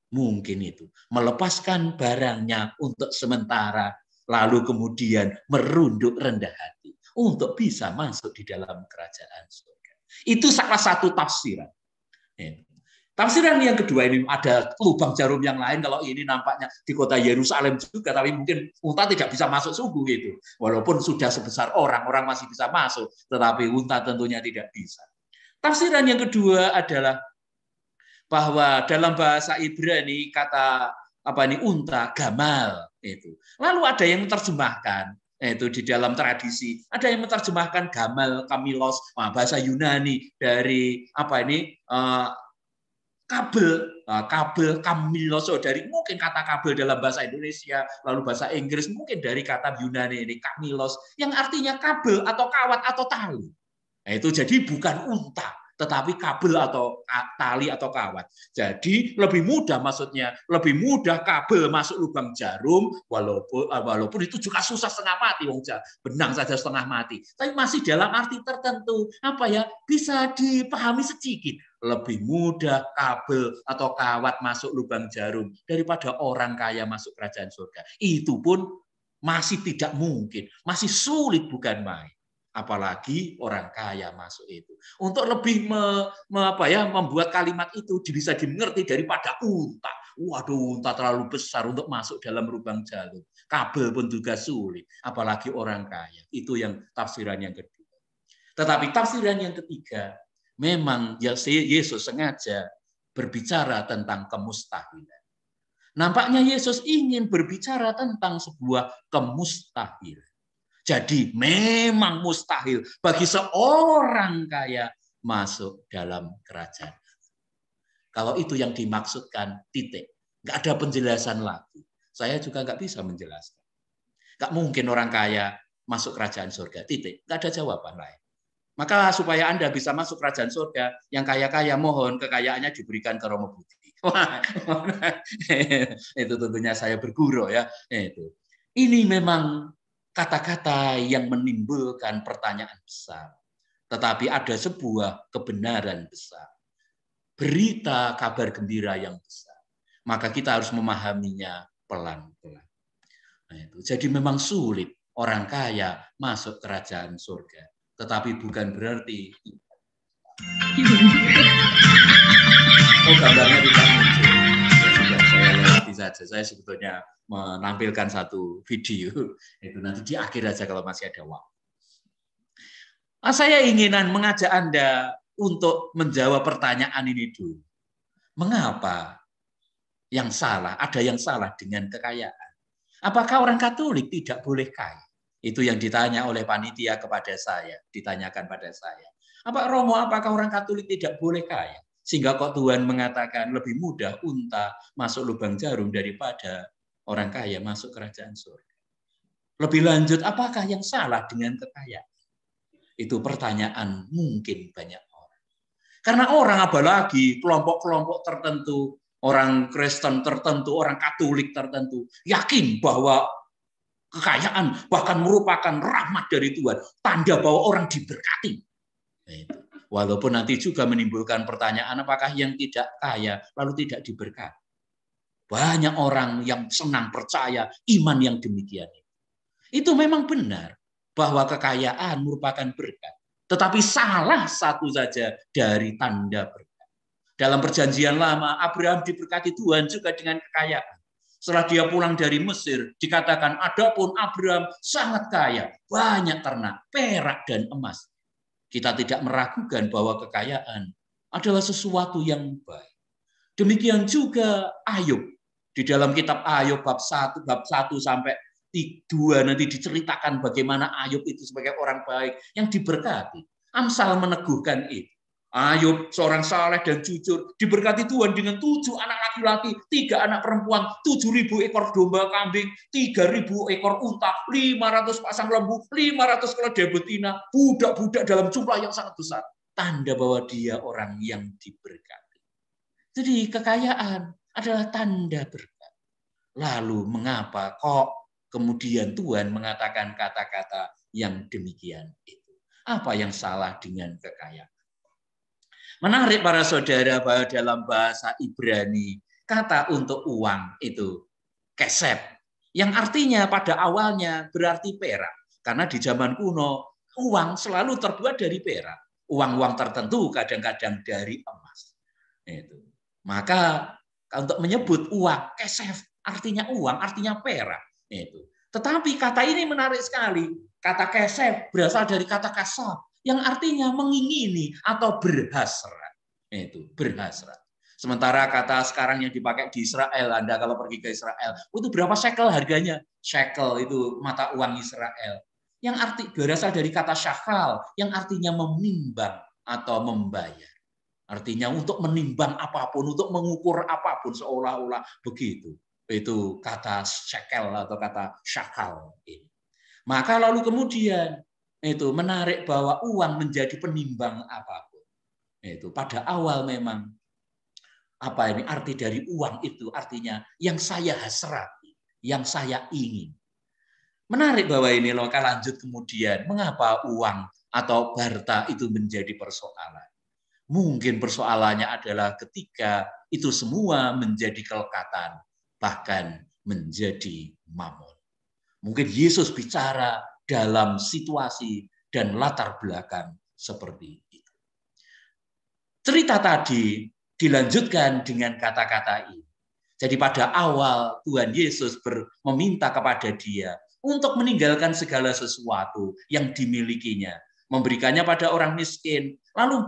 Mungkin itu. Melepaskan barangnya untuk sementara. Lalu kemudian merunduk rendah hati. Untuk bisa masuk di dalam kerajaan surga. Itu salah satu tafsiran. Tafsiran yang kedua ini ada lubang jarum yang lain. Kalau ini nampaknya di kota Yerusalem juga. Tapi mungkin unta tidak bisa masuk sungguh itu. Walaupun sudah sebesar orang masih bisa masuk. Tetapi unta tentunya tidak bisa. Tafsiran yang kedua adalah bahwa dalam bahasa Ibrani kata unta, gamal itu. Lalu ada yang menerjemahkan itu di dalam tradisi, ada yang menerjemahkan gamal, kamilos, bahasa Yunani dari kabel, kamilos, dari mungkin kata kabel dalam bahasa Indonesia, lalu bahasa Inggris mungkin dari kata Yunani ini kamilos yang artinya kabel atau kawat atau tali. Nah, itu jadi bukan unta, tetapi kabel atau tali atau kawat. Jadi lebih mudah maksudnya, lebih mudah kabel masuk lubang jarum, walaupun itu juga susah setengah mati, benang saja setengah mati. Tapi masih dalam arti tertentu, bisa dipahami sedikit. Lebih mudah kabel atau kawat masuk lubang jarum daripada orang kaya masuk kerajaan surga. Itu pun masih tidak mungkin, masih sulit bukan main. Apalagi orang kaya masuk itu. Untuk lebih membuat kalimat itu bisa dimengerti daripada unta. Waduh, unta terlalu besar untuk masuk dalam lubang jarum. Kabel pun juga sulit. Apalagi orang kaya. Itu yang tafsiran yang kedua. Tetapi tafsiran yang ketiga, memang Yesus sengaja berbicara tentang kemustahilan. Nampaknya Yesus ingin berbicara tentang sebuah kemustahilan. Jadi memang mustahil bagi seorang kaya masuk dalam kerajaan. Kalau itu yang dimaksudkan, titik. Nggak ada penjelasan lagi. Saya juga nggak bisa menjelaskan. Nggak mungkin orang kaya masuk kerajaan surga, titik. Nggak ada jawaban lain. Maka supaya Anda bisa masuk kerajaan surga, yang kaya-kaya mohon kekayaannya diberikan ke Romo Budi. Itu tentunya saya bergurau ya. Ini memang kata-kata yang menimbulkan pertanyaan besar. Tetapi ada sebuah kebenaran besar. Berita kabar gembira yang besar. Maka kita harus memahaminya pelan-pelan. Jadi memang sulit orang kaya masuk kerajaan surga. Tetapi bukan berarti gambarnya tidak muncul. Saya lewati saja. Saya sebetulnya menampilkan satu video itu nanti di akhir aja kalau masih ada waktu. Saya inginan mengajak Anda untuk menjawab pertanyaan ini dulu. Mengapa yang salah? Ada yang salah dengan kekayaan? Apakah orang Katolik tidak boleh kaya? Itu yang ditanya oleh panitia kepada saya, ditanyakan pada saya. Romo, apakah orang Katolik tidak boleh kaya? Sehingga kok Tuhan mengatakan lebih mudah unta masuk lubang jarum daripada orang kaya masuk kerajaan surga. Lebih lanjut, apakah yang salah dengan kekayaan? Itu pertanyaan mungkin banyak orang. Karena orang apalagi kelompok-kelompok tertentu, orang Kristen tertentu, orang Katolik tertentu, yakin bahwa kekayaan bahkan merupakan rahmat dari Tuhan, tanda bahwa orang diberkati. Walaupun nanti juga menimbulkan pertanyaan, apakah yang tidak kaya lalu tidak diberkati? Banyak orang yang senang percaya iman yang demikian. Itu memang benar bahwa kekayaan merupakan berkat. Tetapi salah satu saja dari tanda berkat. Dalam perjanjian lama, Abraham diberkati Tuhan juga dengan kekayaan. Setelah dia pulang dari Mesir, dikatakan, adapun Abraham sangat kaya, banyak ternak, perak, dan emas. Kita tidak meragukan bahwa kekayaan adalah sesuatu yang baik. Demikian juga Ayub. Di dalam kitab Ayub bab 1 sampai 2 nanti diceritakan bagaimana Ayub itu sebagai orang baik yang diberkati. Amsal meneguhkan itu. Ayub seorang saleh dan jujur, diberkati Tuhan dengan 7 anak laki-laki, 3 anak perempuan, 7.000 ekor domba kambing, 3.000 ekor unta, 500 pasang lembu, 500 keledai betina, budak-budak dalam jumlah yang sangat besar. Tanda bahwa dia orang yang diberkati. Jadi kekayaan adalah tanda berkat. Lalu mengapa kok kemudian Tuhan mengatakan kata-kata yang demikian itu? Apa yang salah dengan kekayaan? Menarik para saudara bahwa dalam bahasa Ibrani, kata untuk uang itu kesef, yang artinya pada awalnya berarti perak. Karena di zaman kuno, uang selalu terbuat dari perak. Uang-uang tertentu kadang-kadang dari emas. Itu. Maka untuk menyebut uang, kesef, artinya uang, artinya perak. Itu. Tetapi kata ini menarik sekali. Kata kesef berasal dari kata kasab, yang artinya mengingini atau berhasrat. Itu berhasrat. Sementara kata sekarang yang dipakai di Israel, Anda kalau pergi ke Israel, itu berapa shekel harganya? Shekel itu mata uang Israel. Yang arti berasal dari kata syakal, yang artinya menimbang atau membayar. Artinya untuk menimbang apapun, untuk mengukur apapun seolah-olah begitu. Itu kata shekel atau kata syakal. Maka lalu kemudian itu menarik bahwa uang menjadi penimbang apapun. Itu pada awal memang apa ini arti dari uang itu artinya yang saya hasrati, yang saya ingin. Menarik bahwa ini loh, lanjut kemudian mengapa uang atau harta itu menjadi persoalan. Mungkin persoalannya adalah ketika itu semua menjadi kelekatan, bahkan menjadi mamon. Mungkin Yesus bicara dalam situasi dan latar belakang seperti itu. Cerita tadi dilanjutkan dengan kata-kata ini. Jadi pada awal Tuhan Yesus meminta kepada dia untuk meninggalkan segala sesuatu yang dimilikinya, memberikannya pada orang miskin, lalu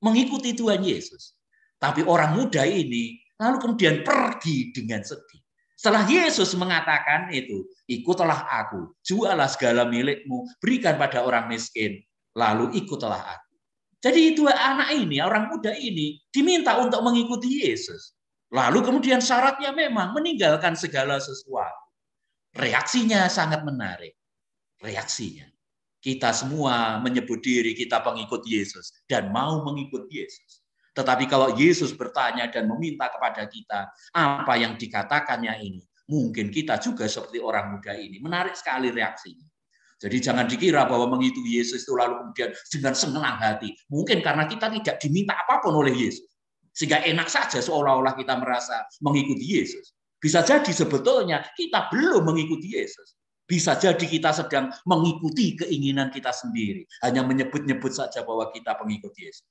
mengikuti Tuhan Yesus. Tapi orang muda ini lalu kemudian pergi dengan sedih. Setelah Yesus mengatakan itu, ikutlah aku, jualah segala milikmu, berikan pada orang miskin, lalu ikutlah aku. Jadi dua anak ini, orang muda ini, diminta untuk mengikuti Yesus. Lalu kemudian syaratnya memang meninggalkan segala sesuatu. Reaksinya sangat menarik. Reaksinya. Kita semua menyebut diri kita pengikut Yesus dan mau mengikut Yesus. Tetapi kalau Yesus bertanya dan meminta kepada kita apa yang dikatakannya ini, mungkin kita juga seperti orang muda ini. Menarik sekali reaksinya. Jadi jangan dikira bahwa mengikuti Yesus itu lalu kemudian dengan senang hati. Mungkin karena kita tidak diminta apapun oleh Yesus. Sehingga enak saja seolah-olah kita merasa mengikuti Yesus. Bisa jadi sebetulnya kita belum mengikuti Yesus. Bisa jadi kita sedang mengikuti keinginan kita sendiri. Hanya menyebut-nyebut saja bahwa kita pengikut Yesus.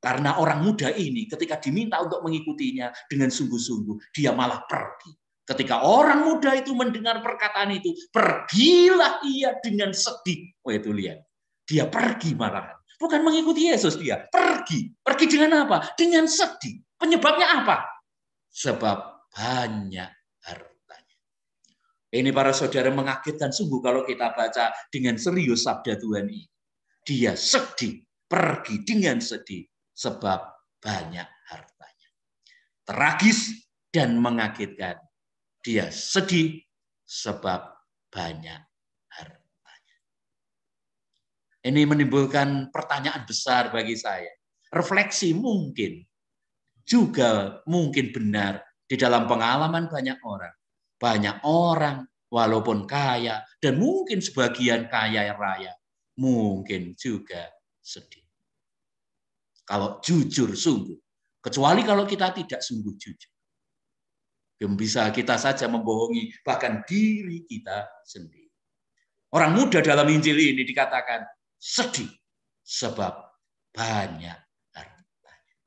Karena orang muda ini ketika diminta untuk mengikutinya dengan sungguh-sungguh, dia malah pergi. Ketika orang muda itu mendengar perkataan itu, pergilah ia dengan sedih. Oh itu lihat, dia pergi malahan. Bukan mengikuti Yesus dia, pergi. Pergi dengan apa? Dengan sedih. Penyebabnya apa? Sebab banyak hartanya. Ini para saudara mengagetkan sungguh kalau kita baca dengan serius sabda Tuhan ini. Dia sedih, pergi dengan sedih. Sebab banyak hartanya. Tragis dan mengagetkan. Dia sedih sebab banyak hartanya. Ini menimbulkan pertanyaan besar bagi saya. Refleksi mungkin. juga mungkin benar di dalam pengalaman banyak orang. Banyak orang walaupun kaya dan mungkin sebagian kaya raya mungkin juga sedih. Kalau jujur sungguh, kecuali kalau kita tidak sungguh jujur. Yang bisa kita saja membohongi bahkan diri kita sendiri. Orang muda dalam Injil ini dikatakan sedih sebab banyak hartanya.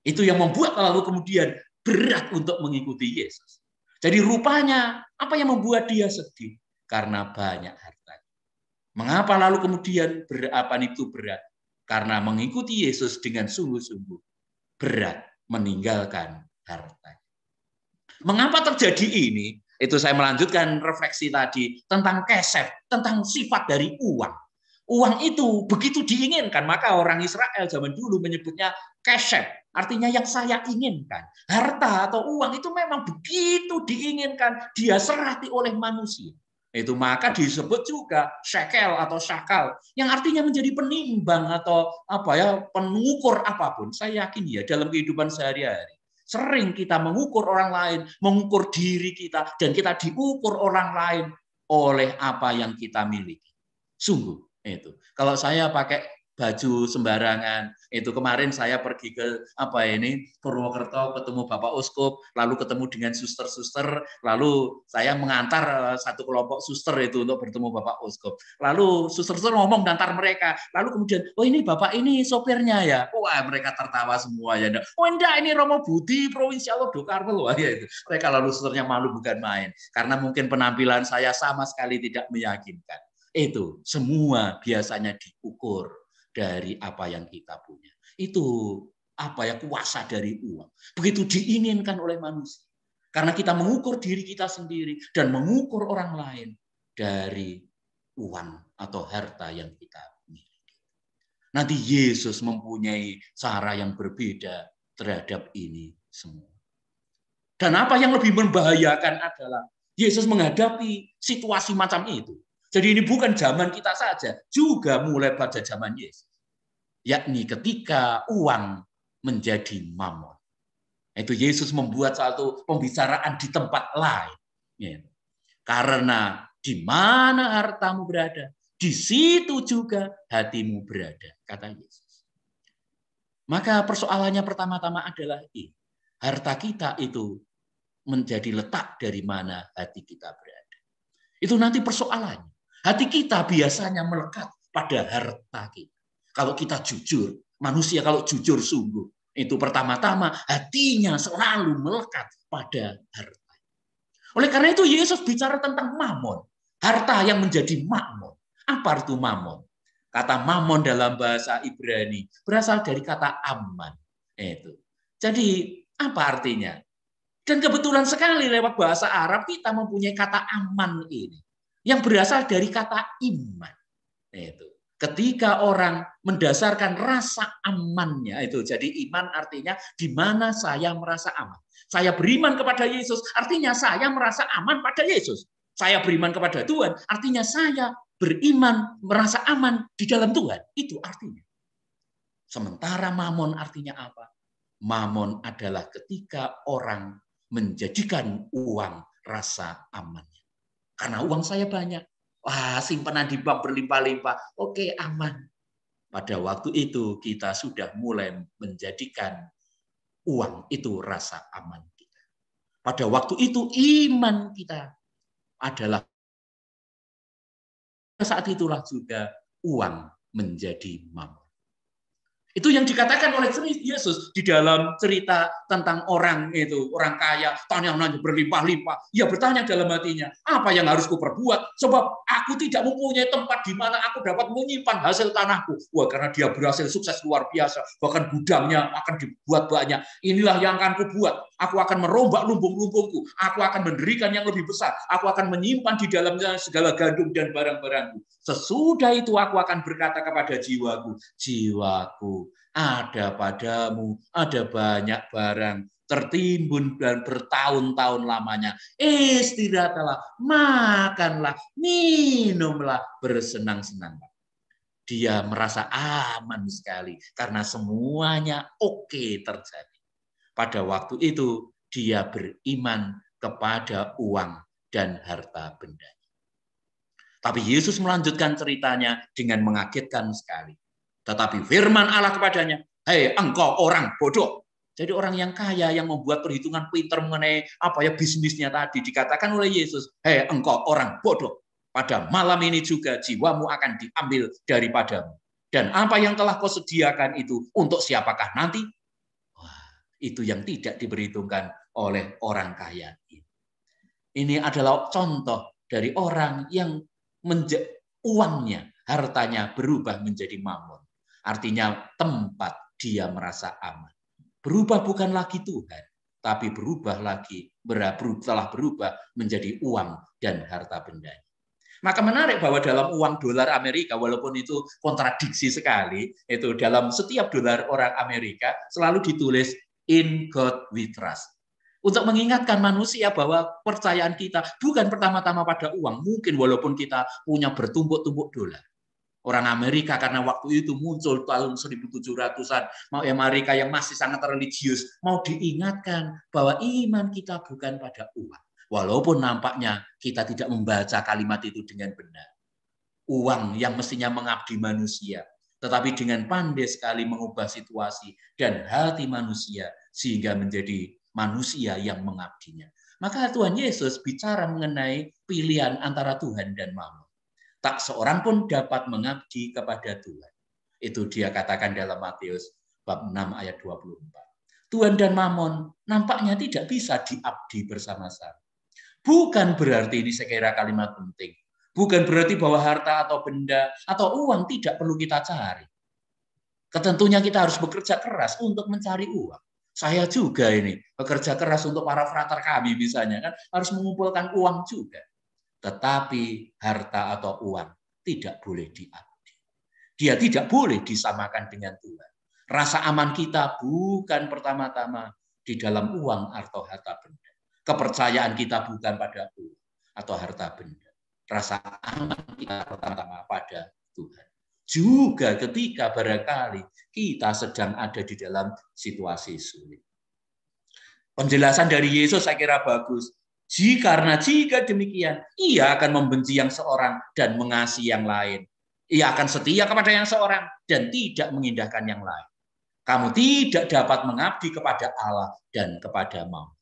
Itu yang membuat lalu kemudian berat untuk mengikuti Yesus. Jadi rupanya apa yang membuat dia sedih? Karena banyak hartanya. Mengapa lalu kemudian itu berat? Karena mengikuti Yesus dengan sungguh-sungguh berat meninggalkan hartanya. Mengapa terjadi ini? Itu saya melanjutkan refleksi tadi tentang kesef, tentang sifat dari uang. Uang itu begitu diinginkan, maka orang Israel zaman dulu menyebutnya kesef, artinya yang saya inginkan. Harta atau uang itu memang begitu diinginkan, dia serati oleh manusia. Itu maka disebut juga shekel atau syakal, yang artinya menjadi penimbang atau pengukur apapun. Saya yakin ya dalam kehidupan sehari-hari sering kita mengukur orang lain, mengukur diri kita, dan kita diukur orang lain oleh apa yang kita miliki. Sungguh itu. Kalau saya pakai baju sembarangan, itu kemarin saya pergi ke Purwokerto, ketemu Bapak Uskup, lalu ketemu dengan suster-suster, lalu saya mengantar satu kelompok suster itu untuk bertemu Bapak Uskup. Lalu suster-suster ngomong antar mereka, lalu kemudian, oh ini Bapak ini sopirnya ya. Wah, mereka tertawa semua ya. Oh enggak, ini Romo Budi, Provinsial Karmel. Wah, ya itu. Mereka lalu susternya malu bukan main, karena mungkin penampilan saya sama sekali tidak meyakinkan. Itu semua biasanya diukur dari apa yang kita punya. Itu kuasa dari uang. Begitu diinginkan oleh manusia. Karena kita mengukur diri kita sendiri dan mengukur orang lain dari uang atau harta yang kita miliki. Nanti Yesus mempunyai cara yang berbeda terhadap ini semua. Dan apa yang lebih membahayakan adalah Yesus menghadapi situasi macam itu. Jadi ini bukan zaman kita saja, juga mulai pada zaman Yesus. Yakni ketika uang menjadi mamon. Itu Yesus membuat satu pembicaraan di tempat lain. Karena di mana hartamu berada, di situ juga hatimu berada, kata Yesus. Maka persoalannya pertama-tama adalah ini. Harta kita itu menjadi letak dari mana hati kita berada. Itu nanti persoalannya. Hati kita biasanya melekat pada harta kita. Kalau kita jujur, manusia kalau jujur sungguh, itu pertama-tama hatinya selalu melekat pada harta. Oleh karena itu Yesus bicara tentang mamon. Harta yang menjadi makmon. Apa itu mamon? Kata mamon dalam bahasa Ibrani berasal dari kata aman. Itu. Jadi apa artinya? Dan kebetulan sekali lewat bahasa Arab kita mempunyai kata aman ini. Yang berasal dari kata iman. Itu. Ketika orang mendasarkan rasa amannya itu, jadi iman artinya di mana saya merasa aman. Saya beriman kepada Yesus, artinya saya merasa aman pada Yesus. Saya beriman kepada Tuhan, artinya saya beriman merasa aman di dalam Tuhan. Itu artinya. Sementara mamon artinya apa? Mamon adalah ketika orang menjadikan uang rasa amannya. Karena uang saya banyak. Wah, simpanan di bank berlimpah-limpah. Oke, aman. Pada waktu itu kita sudah mulai menjadikan uang itu rasa aman kita. Pada waktu itu iman kita adalah saat itulah juga uang menjadi mamon. Itu yang dikatakan oleh Yesus di dalam cerita tentang orang itu, orang kaya, tanahnya berlimpah-limpah. Ia bertanya dalam hatinya, apa yang harus kuperbuat? Sebab aku tidak mempunyai tempat di mana aku dapat menyimpan hasil tanahku. Wah, karena dia berhasil sukses luar biasa, bahkan gudangnya akan dibuat banyak. Inilah yang akan kubuat. Aku akan merombak lumbung-lumbungku. Aku akan mendirikan yang lebih besar. Aku akan menyimpan di dalamnya segala gandum dan barang-barangku. Sesudah itu aku akan berkata kepada jiwaku, jiwaku, ada padamu, ada banyak barang tertimbun dan bertahun-tahun lamanya. Istirahatlah, makanlah, minumlah, bersenang-senanglah. Dia merasa aman sekali karena semuanya oke terjadi. Pada waktu itu dia beriman kepada uang dan harta benda. Tapi Yesus melanjutkan ceritanya dengan mengagetkan sekali. Tetapi firman Allah kepadanya, "Hei engkau orang bodoh." Jadi orang yang kaya yang membuat perhitungan pintar mengenai bisnisnya tadi dikatakan oleh Yesus, "Hei engkau orang bodoh. Pada malam ini juga jiwamu akan diambil daripadamu. Dan apa yang telah kau sediakan itu untuk siapakah nanti?" Wah, itu yang tidak diperhitungkan oleh orang kaya. Ini adalah contoh dari orang yang uangnya, hartanya berubah menjadi mamon. Artinya tempat dia merasa aman. Berubah bukan lagi Tuhan, tapi telah berubah menjadi uang dan harta benda. Maka menarik bahwa dalam uang dolar Amerika, walaupun itu kontradiksi sekali, itu dalam setiap dolar orang Amerika selalu ditulis "In God we trust". Untuk mengingatkan manusia bahwa percayaan kita bukan pertama-tama pada uang. Mungkin walaupun kita punya bertumpuk-tumpuk dolar. Orang Amerika karena waktu itu muncul tahun 1700-an, mau Amerika yang masih sangat religius, mau diingatkan bahwa iman kita bukan pada uang. Walaupun nampaknya kita tidak membaca kalimat itu dengan benar. Uang yang mestinya mengabdi manusia, tetapi dengan pandai sekali mengubah situasi dan hati manusia sehingga menjadi manusia yang mengabdinya. Maka Tuhan Yesus bicara mengenai pilihan antara Tuhan dan mamon. Tak seorang pun dapat mengabdi kepada Tuhan. Itu dia katakan dalam Matius bab 6 ayat 24. Tuhan dan mamon nampaknya tidak bisa diabdi bersama-sama. Bukan berarti ini saya kira kalimat penting. Bukan berarti bahwa harta atau benda atau uang tidak perlu kita cari. Ketentunya kita harus bekerja keras untuk mencari uang. Saya juga ini bekerja keras untuk para frater kami misalnya kan harus mengumpulkan uang juga. Tetapi harta atau uang tidak boleh diabdi. Dia tidak boleh disamakan dengan Tuhan. Rasa aman kita bukan pertama-tama di dalam uang atau harta benda. Kepercayaan kita bukan pada uang atau harta benda. Rasa aman kita pertama-tama pada Tuhan. Juga ketika barangkali kita sedang ada di dalam situasi sulit. Penjelasan dari Yesus saya kira bagus. Jika demikian, ia akan membenci yang seorang dan mengasihi yang lain. Ia akan setia kepada yang seorang dan tidak mengindahkan yang lain. Kamu tidak dapat mengabdi kepada Allah dan kepada mamon.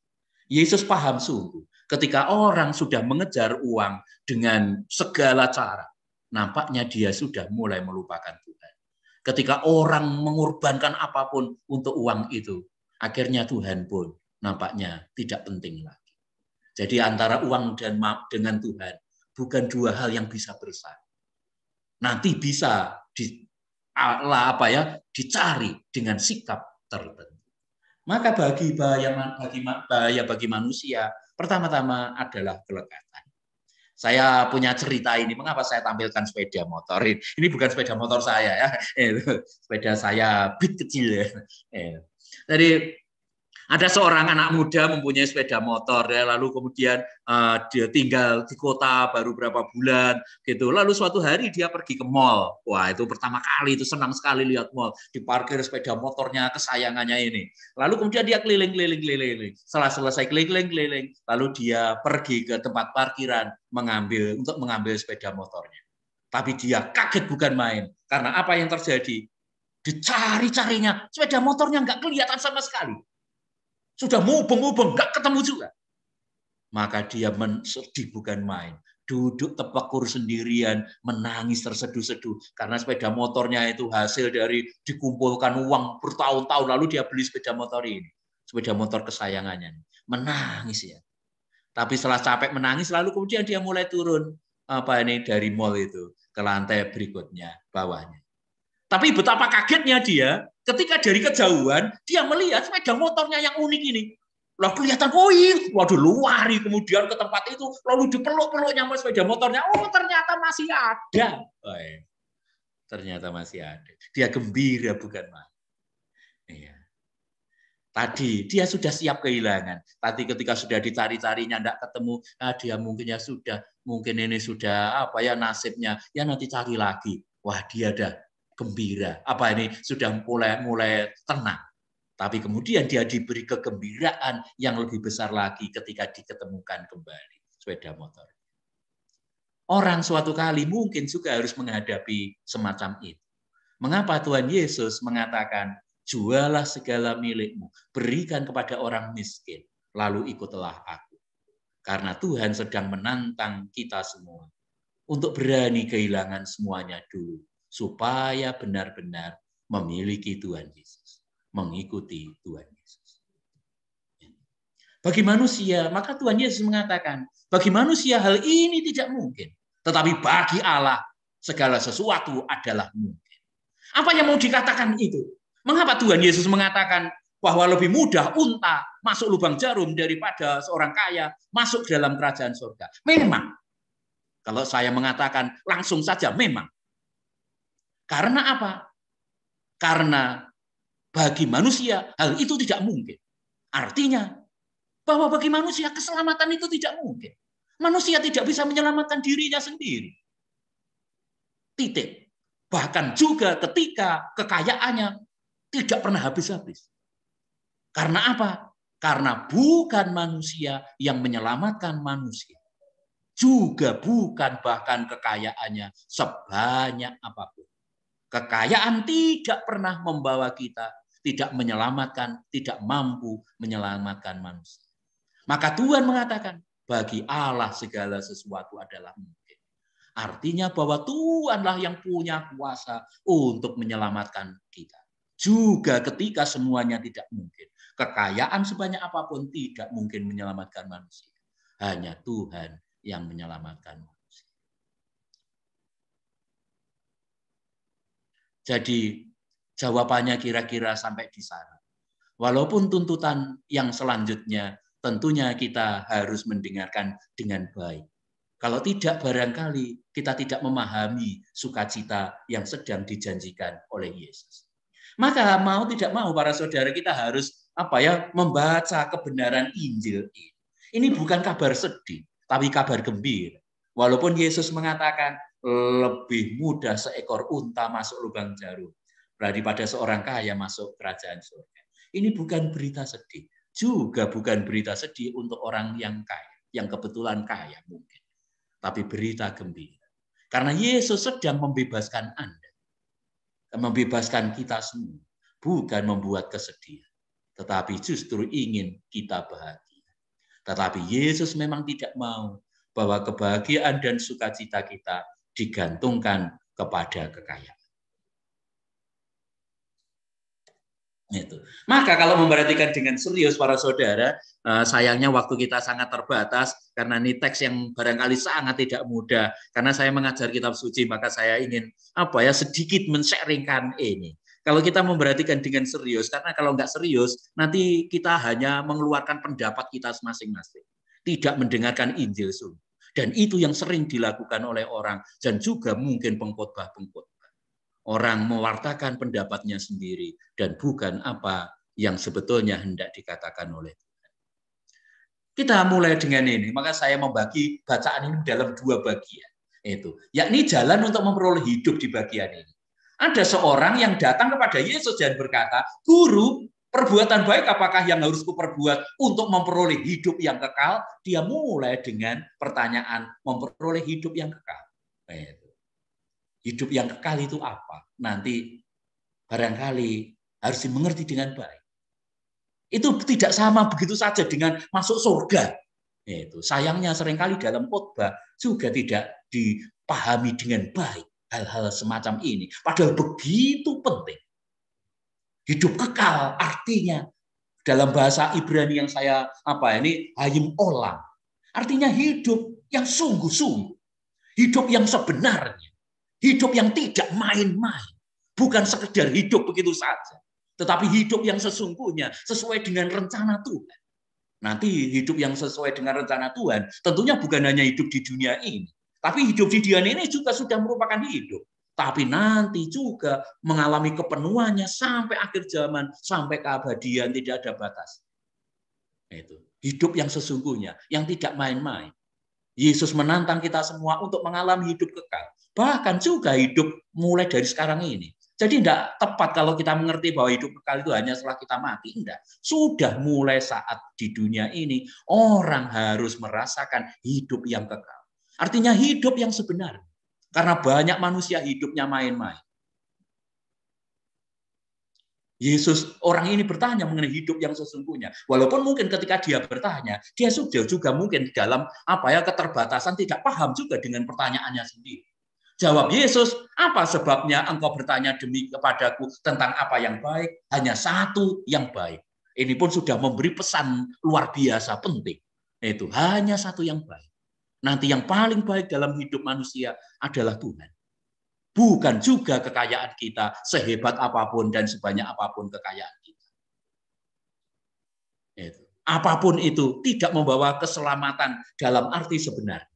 Yesus paham sungguh ketika orang sudah mengejar uang dengan segala cara, nampaknya dia sudah mulai melupakan Tuhan. Ketika orang mengorbankan apapun untuk uang itu, akhirnya Tuhan pun nampaknya tidak penting lagi. Jadi antara uang dan dengan Tuhan bukan dua hal yang bisa bersaing. Nanti bisa dicari dengan sikap tertentu. Maka bahaya bagi manusia pertama-tama adalah kelekatan. Saya punya cerita ini. Mengapa saya tampilkan sepeda motor? Ini bukan sepeda motor saya ya. Sepeda saya Beat kecil ya. Jadi ada seorang anak muda mempunyai sepeda motor ya, lalu kemudian dia tinggal di kota baru berapa bulan gitu. Lalu suatu hari dia pergi ke mall. Wah, itu pertama kali itu senang sekali lihat mall. Diparkir sepeda motornya kesayangannya ini. Lalu kemudian dia keliling. Setelah selesai keliling, lalu dia pergi ke tempat parkiran untuk mengambil sepeda motornya. Tapi dia kaget bukan main. Karena apa yang terjadi? Dicari-carinya, sepeda motornya nggak kelihatan sama sekali. Sudah mubeng-mubeng, nggak ketemu juga. Maka dia sedih bukan main. Duduk tepakur sendirian, menangis terseduh-seduh. Karena sepeda motornya itu hasil dari dikumpulkan uang bertahun-tahun. Lalu dia beli sepeda motor ini. Sepeda motor kesayangannya. Menangis ya. Tapi setelah capek menangis, lalu kemudian dia mulai turun dari mall itu ke lantai berikutnya, bawahnya. Tapi betapa kagetnya dia ketika dari kejauhan dia melihat sepeda motornya yang unik ini. Lah kelihatan, waduh lari kemudian ke tempat itu, lalu dipeluk-peluknya sepeda motornya. Oh ternyata masih ada. Ternyata masih ada. Dia gembira bukan main. Iya. Tadi dia sudah siap kehilangan. Tadi ketika sudah dicari-carinya tidak ketemu, dia mungkin ini sudah nasibnya. Ya nanti cari lagi. Wah dia dah gembira. Sudah mulai tenang. Tapi kemudian dia diberi kegembiraan yang lebih besar lagi ketika diketemukan kembali sepeda motor. Orang suatu kali mungkin juga harus menghadapi semacam itu. Mengapa Tuhan Yesus mengatakan, jualah segala milikmu, berikan kepada orang miskin, lalu ikutlah aku. Karena Tuhan sedang menantang kita semua untuk berani kehilangan semuanya dulu, supaya benar-benar memiliki Tuhan Yesus, mengikuti Tuhan Yesus. Bagi manusia, maka Tuhan Yesus mengatakan, bagi manusia hal ini tidak mungkin, tetapi bagi Allah segala sesuatu adalah mungkin. Apa yang mau dikatakan itu? Mengapa Tuhan Yesus mengatakan bahwa lebih mudah unta masuk lubang jarum daripada seorang kaya masuk ke dalam kerajaan surga? Memang. Kalau saya mengatakan langsung saja memang. Karena apa? Karena bagi manusia hal itu tidak mungkin. Artinya bahwa bagi manusia keselamatan itu tidak mungkin. Manusia tidak bisa menyelamatkan dirinya sendiri. Titik. Bahkan juga ketika kekayaannya tidak pernah habis-habis. Karena apa? Karena bukan manusia yang menyelamatkan manusia. Juga bukan bahkan kekayaannya sebanyak apapun. Kekayaan tidak pernah membawa kita, tidak menyelamatkan, tidak mampu menyelamatkan manusia. Maka Tuhan mengatakan, bagi Allah segala sesuatu adalah mungkin. Artinya bahwa Tuhanlah yang punya kuasa untuk menyelamatkan kita. Juga ketika semuanya tidak mungkin. Kekayaan sebanyak apapun tidak mungkin menyelamatkan manusia. Hanya Tuhan yang menyelamatkan manusia. Jadi jawabannya kira-kira sampai di sana. Walaupun tuntutan yang selanjutnya tentunya kita harus mendengarkan dengan baik. Kalau tidak, barangkali kita tidak memahami sukacita yang sedang dijanjikan oleh Yesus. Maka mau tidak mau para saudara kita harus membaca kebenaran Injil ini. Ini bukan kabar sedih, tapi kabar gembira. Walaupun Yesus mengatakan lebih mudah seekor unta masuk lubang jarum daripada seorang kaya masuk kerajaan surga. Ini bukan berita sedih, juga bukan berita sedih untuk orang yang kaya, yang kebetulan kaya mungkin. Tapi berita gembira. Karena Yesus sedang membebaskan Anda. Membebaskan kita semua. Bukan membuat kesedihan. Tetapi justru ingin kita bahagia. Tetapi Yesus memang tidak mau bahwa kebahagiaan dan sukacita kita digantungkan kepada kekayaan. Itu. Maka kalau memperhatikan dengan serius para saudara, sayangnya waktu kita sangat terbatas karena ini teks yang barangkali sangat tidak mudah. Karena saya mengajar kitab suci, maka saya ingin sedikit men-sharingkan ini. Kalau kita memperhatikan dengan serius, karena kalau nggak serius, nanti kita hanya mengeluarkan pendapat kita masing-masing. Tidak mendengarkan Injil sungguh. Dan itu yang sering dilakukan oleh orang, dan juga mungkin pengkhotbah-pengkhotbah. Orang mewartakan pendapatnya sendiri dan bukan apa yang sebetulnya hendak dikatakan oleh Tuhan. Kita mulai dengan ini, maka saya membagi bacaan ini dalam dua bagian. Yakni jalan untuk memperoleh hidup di bagian ini. Ada seorang yang datang kepada Yesus dan berkata, Guru, perbuatan baik apakah yang harus kuperbuat untuk memperoleh hidup yang kekal? Dia mulai dengan pertanyaan memperoleh hidup yang kekal. Hidup yang kekal itu apa? Nanti barangkali harus dimengerti dengan baik. Itu tidak sama begitu saja dengan masuk surga. Sayangnya seringkali dalam khotbah juga tidak dipahami dengan baik hal-hal semacam ini. Padahal begitu penting. Hidup kekal artinya dalam bahasa Ibrani yang saya hayim olam. Artinya hidup yang sungguh-sungguh. Hidup yang sebenarnya. Hidup yang tidak main-main. Bukan sekedar hidup begitu saja. Tetapi hidup yang sesungguhnya sesuai dengan rencana Tuhan. Nanti hidup yang sesuai dengan rencana Tuhan tentunya bukan hanya hidup di dunia ini. Tapi hidup di dunia ini juga sudah merupakan hidup. Tapi nanti juga mengalami kepenuhannya sampai akhir zaman. Sampai keabadian tidak ada batas. Itu. Hidup yang sesungguhnya. Yang tidak main-main. Yesus menantang kita semua untuk mengalami hidup kekal. Bahkan juga hidup mulai dari sekarang ini. Jadi tidak tepat kalau kita mengerti bahwa hidup kekal itu hanya setelah kita mati. Tidak. Sudah mulai saat di dunia ini, orang harus merasakan hidup yang kekal. Artinya hidup yang sebenarnya. Karena banyak manusia hidupnya main-main. Yesus, orang ini bertanya mengenai hidup yang sesungguhnya. Walaupun mungkin ketika dia bertanya, dia sudah juga mungkin dalam keterbatasan tidak paham juga dengan pertanyaannya sendiri. Jawab Yesus, apa sebabnya engkau bertanya kepadaku tentang apa yang baik? Hanya satu yang baik. Ini pun sudah memberi pesan luar biasa penting. Itu hanya satu yang baik. Nanti yang paling baik dalam hidup manusia adalah Tuhan. Bukan juga kekayaan kita sehebat apapun dan sebanyak apapun kekayaan kita. Itu. Apapun itu tidak membawa keselamatan dalam arti sebenarnya.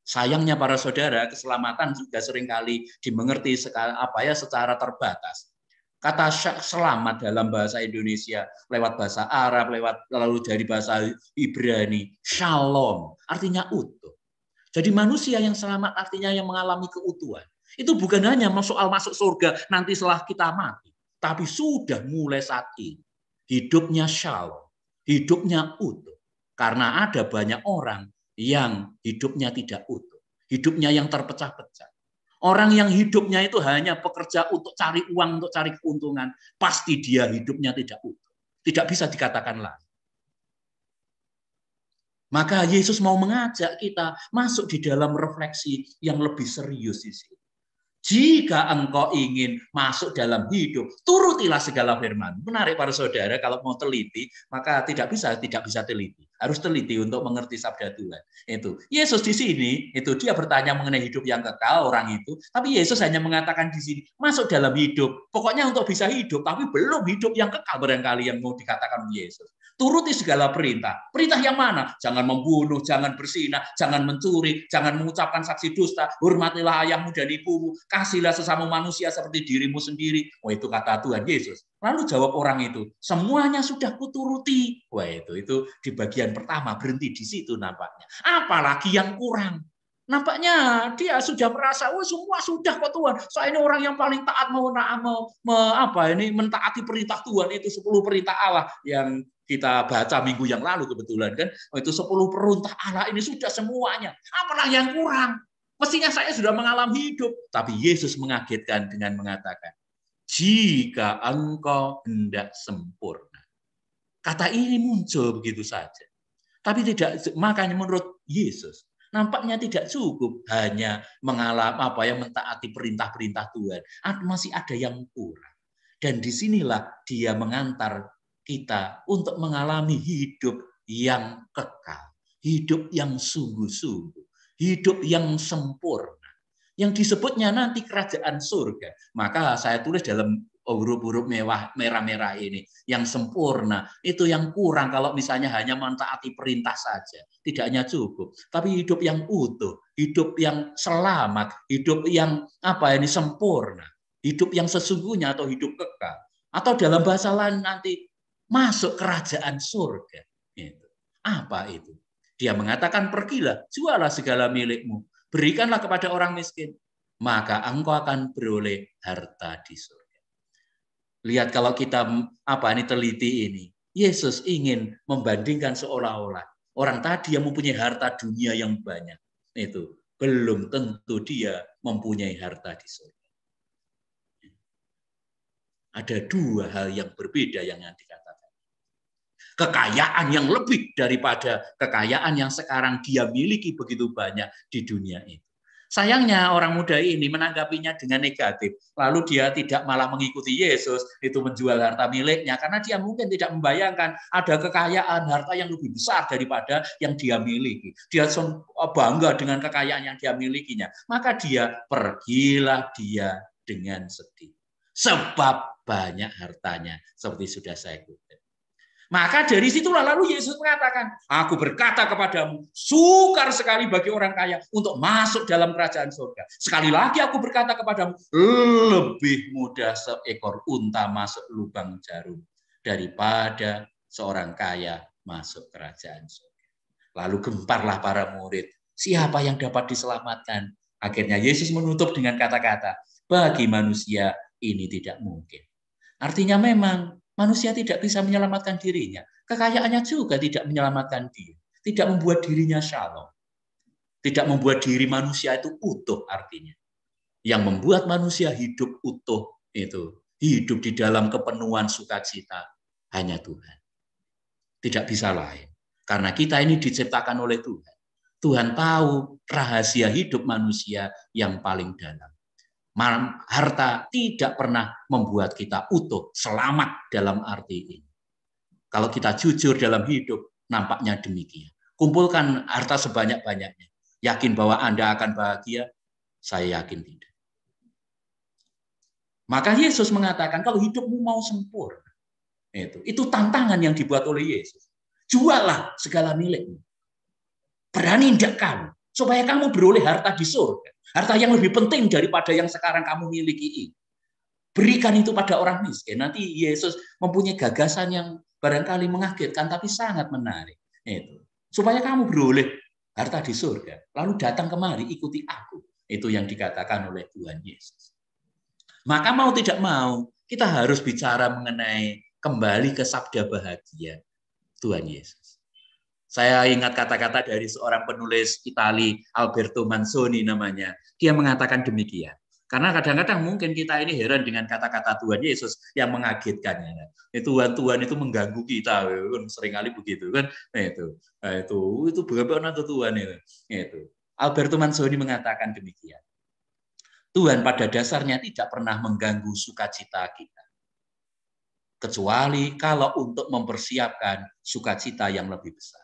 Sayangnya para saudara, keselamatan juga seringkali dimengerti secara terbatas. Kata selamat dalam bahasa Indonesia, lewat bahasa Arab, lalu dari bahasa Ibrani, shalom, artinya utuh. Jadi manusia yang selamat artinya yang mengalami keutuhan. Itu bukan hanya soal masuk surga nanti setelah kita mati, tapi sudah mulai saat ini. Hidupnya shalom, hidupnya utuh. Karena ada banyak orang yang hidupnya tidak utuh, hidupnya yang terpecah-pecah. Orang yang hidupnya itu hanya bekerja untuk cari uang, untuk cari keuntungan, pasti dia hidupnya tidak utuh. Tidak bisa dikatakan lain. Maka Yesus mau mengajak kita masuk di dalam refleksi yang lebih serius di sini. Jika engkau ingin masuk dalam hidup, turutilah segala firman. Menarik para saudara, kalau mau teliti, maka tidak bisa teliti. Harus teliti untuk mengerti sabda Tuhan. Itu Yesus di sini, itu dia bertanya mengenai hidup yang kekal orang itu, tapi Yesus hanya mengatakan di sini, masuk dalam hidup. Pokoknya untuk bisa hidup, tapi belum hidup yang kekal barangkali yang mau dikatakan Yesus. Turuti segala perintah. Perintah yang mana? Jangan membunuh, jangan berzinah, jangan mencuri, jangan mengucapkan saksi dusta, hormatilah ayahmu dan ibumu, kasihlah sesama manusia seperti dirimu sendiri. Oh, itu kata Tuhan Yesus. Lalu jawab orang itu, semuanya sudah kuturuti. Wah, itu di bagian pertama, berhenti di situ nampaknya. Apalagi yang kurang. Nampaknya dia sudah merasa, oh semua sudah kok Tuhan. Saya ini orang yang paling taat mentaati perintah Tuhan, itu 10 perintah Allah yang kita baca minggu yang lalu kebetulan kan. Oh, itu 10 perintah Allah ini sudah semuanya. Apalah yang kurang? Mestinya saya sudah mengalami hidup. Tapi Yesus mengagetkan dengan mengatakan, jika engkau hendak sempurna. Kata ini muncul begitu saja. Tapi tidak, makanya menurut Yesus, nampaknya tidak cukup hanya mentaati perintah-perintah Tuhan. Masih ada yang kurang. Dan disinilah dia mengantar kita untuk mengalami hidup yang kekal. Hidup yang sungguh-sungguh. Hidup yang sempurna. Yang disebutnya nanti kerajaan surga. Maka saya tulis dalam huruf-huruf merah-merah ini. Yang sempurna. Itu yang kurang kalau misalnya hanya mentaati perintah saja. Tidak hanya cukup. Tapi hidup yang utuh. Hidup yang selamat. Hidup yang sempurna. Hidup yang sesungguhnya atau hidup kekal. Atau dalam bahasa lain nanti masuk kerajaan surga. Itu. Apa itu? Dia mengatakan, pergilah, jualah segala milikmu. Berikanlah kepada orang miskin. Maka engkau akan beroleh harta di surga. Lihat kalau kita teliti ini. Yesus ingin membandingkan seolah-olah orang tadi yang mempunyai harta dunia yang banyak. Itu belum tentu dia mempunyai harta di surga. Ada 2 hal yang berbeda yang dikatakan. Kekayaan yang lebih daripada kekayaan yang sekarang dia miliki begitu banyak di dunia itu. Sayangnya orang muda ini menanggapinya dengan negatif. Lalu dia tidak malah mengikuti Yesus, itu menjual harta miliknya. Karena dia mungkin tidak membayangkan ada kekayaan, harta yang lebih besar daripada yang dia miliki. Dia bangga dengan kekayaan yang dia milikinya. Maka pergilah dia dengan sedih. Sebab banyak hartanya, seperti sudah saya kutip. Maka dari situlah lalu Yesus mengatakan, aku berkata kepadamu, sukar sekali bagi orang kaya untuk masuk dalam kerajaan surga. Sekali lagi aku berkata kepadamu, lebih mudah seekor unta masuk lubang jarum daripada seorang kaya masuk kerajaan surga. Lalu gemparlah para murid, siapa yang dapat diselamatkan? Akhirnya Yesus menutup dengan kata-kata, bagi manusia ini tidak mungkin. Artinya memang manusia tidak bisa menyelamatkan dirinya. Kekayaannya juga tidak menyelamatkan dia. Tidak membuat dirinya shalom. Tidak membuat diri manusia itu utuh artinya. Yang membuat manusia hidup utuh itu, hidup di dalam kepenuhan sukacita, hanya Tuhan. Tidak bisa lain. Karena kita ini diciptakan oleh Tuhan. Tuhan tahu rahasia hidup manusia yang paling dalam. Harta tidak pernah membuat kita utuh, selamat dalam arti ini. Kalau kita jujur dalam hidup, nampaknya demikian. Kumpulkan harta sebanyak-banyaknya. Yakin bahwa Anda akan bahagia? Saya yakin tidak. Maka Yesus mengatakan, kalau hidupmu mau sempurna, itu tantangan yang dibuat oleh Yesus. Juallah segala milikmu. Berani tidak kamu, supaya kamu beroleh harta di surga. Harta yang lebih penting daripada yang sekarang kamu miliki. Berikan itu pada orang miskin. Nanti Yesus mempunyai gagasan yang barangkali mengagetkan, tapi sangat menarik. Itu supaya kamu beroleh harta di surga. Lalu datang kemari, ikuti aku. Itu yang dikatakan oleh Tuhan Yesus. Maka mau tidak mau, kita harus bicara mengenai kembali ke sabda bahagia Tuhan Yesus. Saya ingat kata-kata dari seorang penulis Itali, Alberto Manzoni namanya. Dia mengatakan demikian. Karena kadang-kadang mungkin kita ini heran dengan kata-kata Tuhan Yesus yang mengagetkannya. Tuhan itu mengganggu kita, seringkali begitu kan? Itu bagaimana Tuhan itu. Alberto Manzoni mengatakan demikian. Tuhan pada dasarnya tidak pernah mengganggu sukacita kita. Kecuali kalau untuk mempersiapkan sukacita yang lebih besar.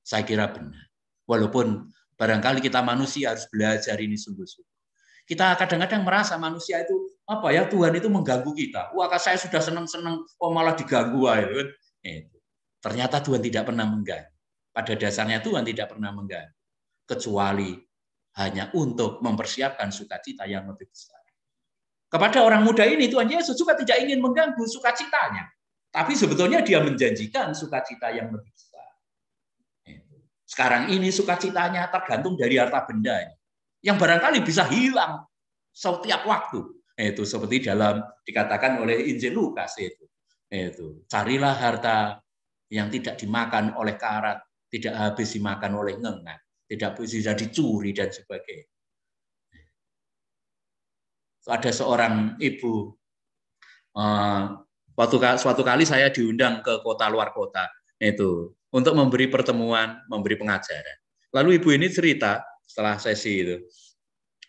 Saya kira benar. Walaupun barangkali kita manusia harus belajar ini sungguh-sungguh. Kita kadang-kadang merasa manusia itu Tuhan itu mengganggu kita. Wah, saya sudah senang-senang, kok malah diganggu. Ternyata Tuhan tidak pernah mengganggu. Pada dasarnya Tuhan tidak pernah mengganggu. Kecuali hanya untuk mempersiapkan sukacita yang lebih besar. Kepada orang muda ini Tuhan Yesus juga tidak ingin mengganggu sukacitanya. Tapi sebetulnya dia menjanjikan sukacita yang lebih besar. Sekarang ini sukacitanya tergantung dari harta bendanya. Yang barangkali bisa hilang setiap waktu. Itu seperti dalam dikatakan oleh Injil Lukas itu. Carilah harta yang tidak dimakan oleh karat, tidak habis dimakan oleh ngengat, tidak bisa dicuri dan sebagainya. Ada seorang ibu, suatu kali saya diundang ke luar kota untuk memberi pertemuan, memberi pengajaran. Lalu ibu ini cerita setelah sesi itu,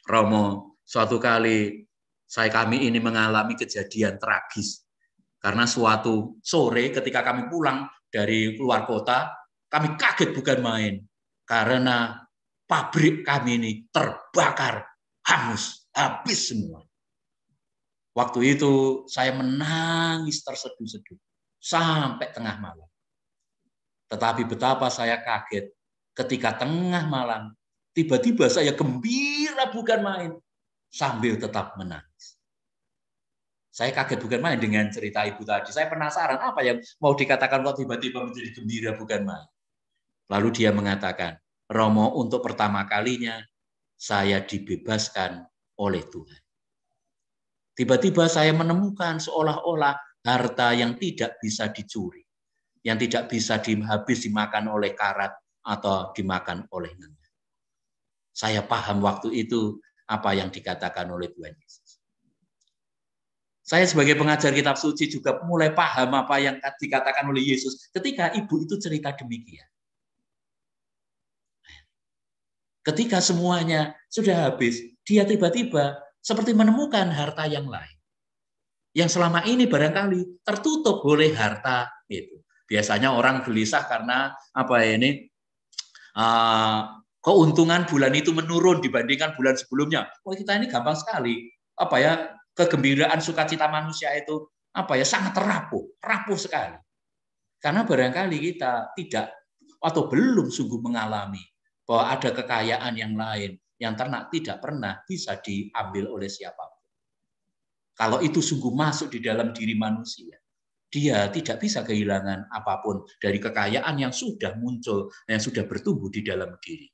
Romo, suatu kali kami ini mengalami kejadian tragis. Karena suatu sore ketika kami pulang dari luar kota, kami kaget bukan main. Karena pabrik kami ini terbakar, hangus, habis semua. Waktu itu saya menangis terseduh-seduh sampai tengah malam. Tetapi betapa saya kaget ketika tengah malam, tiba-tiba saya gembira bukan main, sambil tetap menangis. Saya kaget bukan main dengan cerita ibu tadi. Saya penasaran apa yang mau dikatakan kok tiba-tiba menjadi gembira bukan main. Lalu dia mengatakan, Romo, untuk pertama kalinya saya dibebaskan oleh Tuhan. Tiba-tiba saya menemukan seolah-olah harta yang tidak bisa dicuri. Yang tidak bisa habis dimakan oleh karat atau dimakan oleh ngengat. Saya paham waktu itu apa yang dikatakan oleh Tuhan Yesus. Saya sebagai pengajar kitab suci juga mulai paham apa yang dikatakan oleh Yesus ketika ibu itu cerita demikian. Ketika semuanya sudah habis, dia tiba-tiba seperti menemukan harta yang lain. Yang selama ini barangkali tertutup oleh harta itu. Biasanya orang gelisah karena keuntungan bulan itu menurun dibandingkan bulan sebelumnya. Kita ini gampang sekali kegembiraan sukacita manusia itu sangat rapuh sekali. Karena barangkali kita tidak atau belum sungguh mengalami bahwa ada kekayaan yang lain yang tidak pernah bisa diambil oleh siapapun. Kalau itu sungguh masuk di dalam diri manusia, dia tidak bisa kehilangan apapun dari kekayaan yang sudah muncul, yang sudah bertumbuh di dalam diri.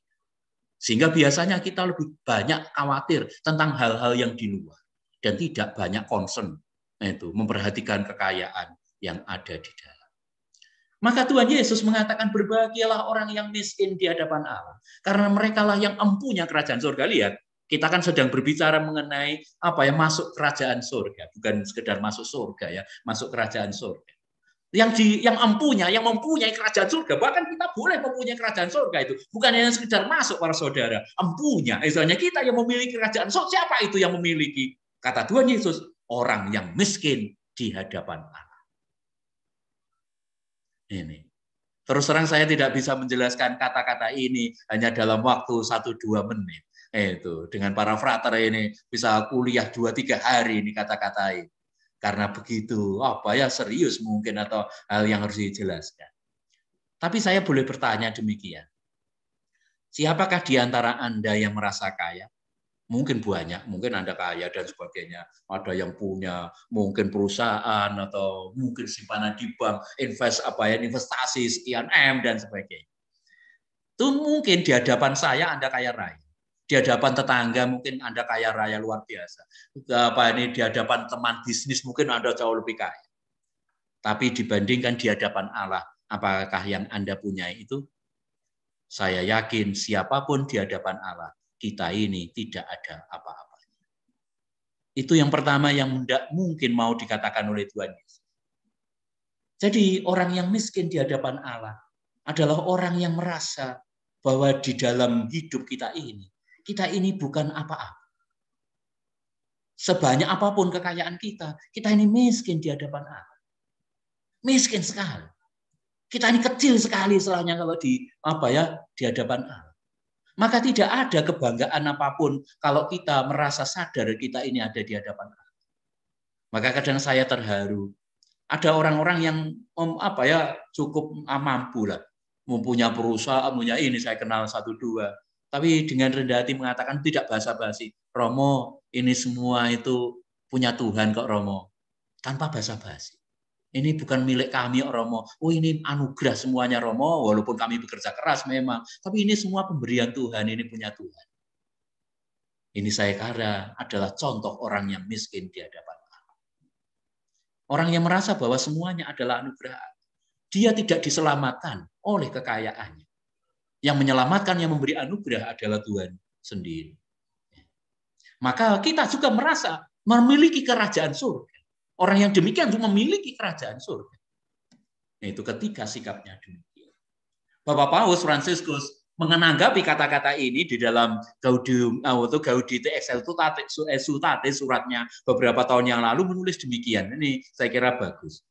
Sehingga biasanya kita lebih banyak khawatir tentang hal-hal yang di luar. dan tidak banyak concern, itu memperhatikan kekayaan yang ada di dalam. Maka Tuhan Yesus mengatakan berbahagialah orang yang miskin di hadapan Allah, karena merekalah yang empunya kerajaan surga. Lihat, kita kan sedang berbicara mengenai masuk kerajaan surga, bukan sekedar masuk surga ya, masuk kerajaan surga. Yang mempunyai kerajaan surga, bahkan kita boleh mempunyai kerajaan surga itu bukan hanya sekedar masuk para saudara, empunya. Misalnya kita yang memiliki kerajaan surga, siapa itu yang memiliki? Kata Tuhan Yesus, orang yang miskin di hadapan Allah. Ini. Terus terang saya tidak bisa menjelaskan kata-kata ini hanya dalam waktu 1-2 menit. Itu dengan para frater ini bisa kuliah 2-3 hari ini kata-katain. Karena begitu serius mungkin atau hal yang harus dijelaskan. Tapi saya boleh bertanya demikian. Siapakah di antara Anda yang merasa kaya? Mungkin banyak, mungkin Anda kaya dan sebagainya. Ada yang punya mungkin perusahaan atau mungkin simpanan di bank, investasi sekian M dan sebagainya. Itu mungkin di hadapan saya Anda kaya raya. Di hadapan tetangga mungkin Anda kaya raya luar biasa. Di hadapan teman bisnis mungkin Anda jauh lebih kaya. Tapi dibandingkan di hadapan Allah, apakah yang Anda punya itu? Saya yakin siapapun di hadapan Allah, kita ini tidak ada apa-apanya. Itu yang pertama yang tidak mungkin mau dikatakan oleh Tuhan Yesus. Jadi orang yang miskin di hadapan Allah adalah orang yang merasa bahwa di dalam hidup kita ini bukan apa-apa. Sebanyak apapun kekayaan kita ini miskin di hadapan Allah. Miskin sekali. Kita ini kecil sekali istilahnya kalau di hadapan Allah. Maka tidak ada kebanggaan apapun kalau kita merasa sadar kita ini ada di hadapan Allah. Maka kadang saya terharu. Ada orang-orang yang cukup mampu lah, mempunyai perusahaan, punya ini saya kenal 1-2. Tapi dengan rendah hati mengatakan tidak basa-basi. Romo, ini semua itu punya Tuhan kok Romo. Tanpa basa-basi. Ini bukan milik kami, Romo. Oh, ini anugerah semuanya, Romo. Walaupun kami bekerja keras memang. Tapi ini semua pemberian Tuhan, ini punya Tuhan. Ini saya kira adalah contoh orang yang miskin di hadapan Allah. Orang yang merasa bahwa semuanya adalah anugerah. Dia tidak diselamatkan oleh kekayaannya. Yang menyelamatkan, yang memberi anugerah adalah Tuhan sendiri. Maka kita juga merasa memiliki kerajaan surga. Orang yang demikian untuk memiliki kerajaan surga. Itu ketika sikapnya demikian. Bapak Paus Fransiskus menanggapi kata-kata ini di dalam Gaudete Exsultate suratnya beberapa tahun yang lalu menulis demikian. Ini saya kira bagus.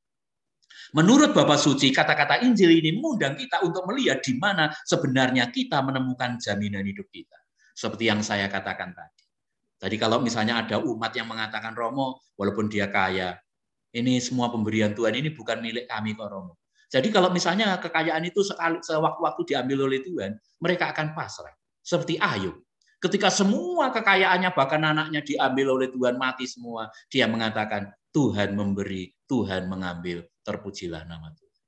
Menurut Bapak Suci, kata-kata Injil ini mengundang kita untuk melihat di mana sebenarnya kita menemukan jaminan hidup kita. Seperti yang saya katakan tadi. Tadi kalau misalnya ada umat yang mengatakan Romo, walaupun dia kaya, ini semua pemberian Tuhan, ini bukan milik kami kok Romo. Jadi kalau misalnya kekayaan itu sewaktu-waktu diambil oleh Tuhan, mereka akan pasrah. Seperti Ayub. Ketika semua kekayaannya, bahkan anaknya diambil oleh Tuhan, mati semua, dia mengatakan, Tuhan memberi, Tuhan mengambil, terpujilah nama Tuhan.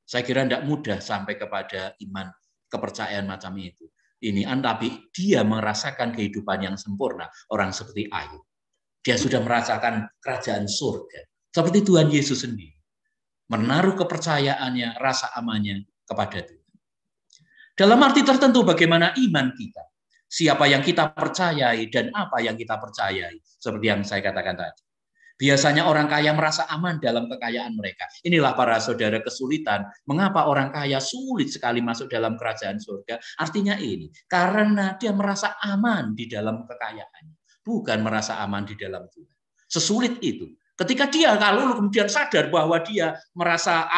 Saya kira tidak mudah sampai kepada iman, kepercayaan macam itu. Tapi dia merasakan kehidupan yang sempurna. Orang seperti Ayub. Dia sudah merasakan kerajaan surga. Seperti Tuhan Yesus sendiri. Menaruh kepercayaannya, rasa amannya kepada Tuhan. Dalam arti tertentu bagaimana iman kita. Siapa yang kita percayai dan apa yang kita percayai. Seperti yang saya katakan tadi. Biasanya orang kaya merasa aman dalam kekayaan mereka. Inilah para saudara kesulitan. Mengapa orang kaya sulit sekali masuk dalam kerajaan surga? Artinya ini, karena dia merasa aman di dalam kekayaannya. Bukan merasa aman di dalam Tuhan. Sesulit itu. Ketika dia kalau kemudian sadar bahwa dia merasa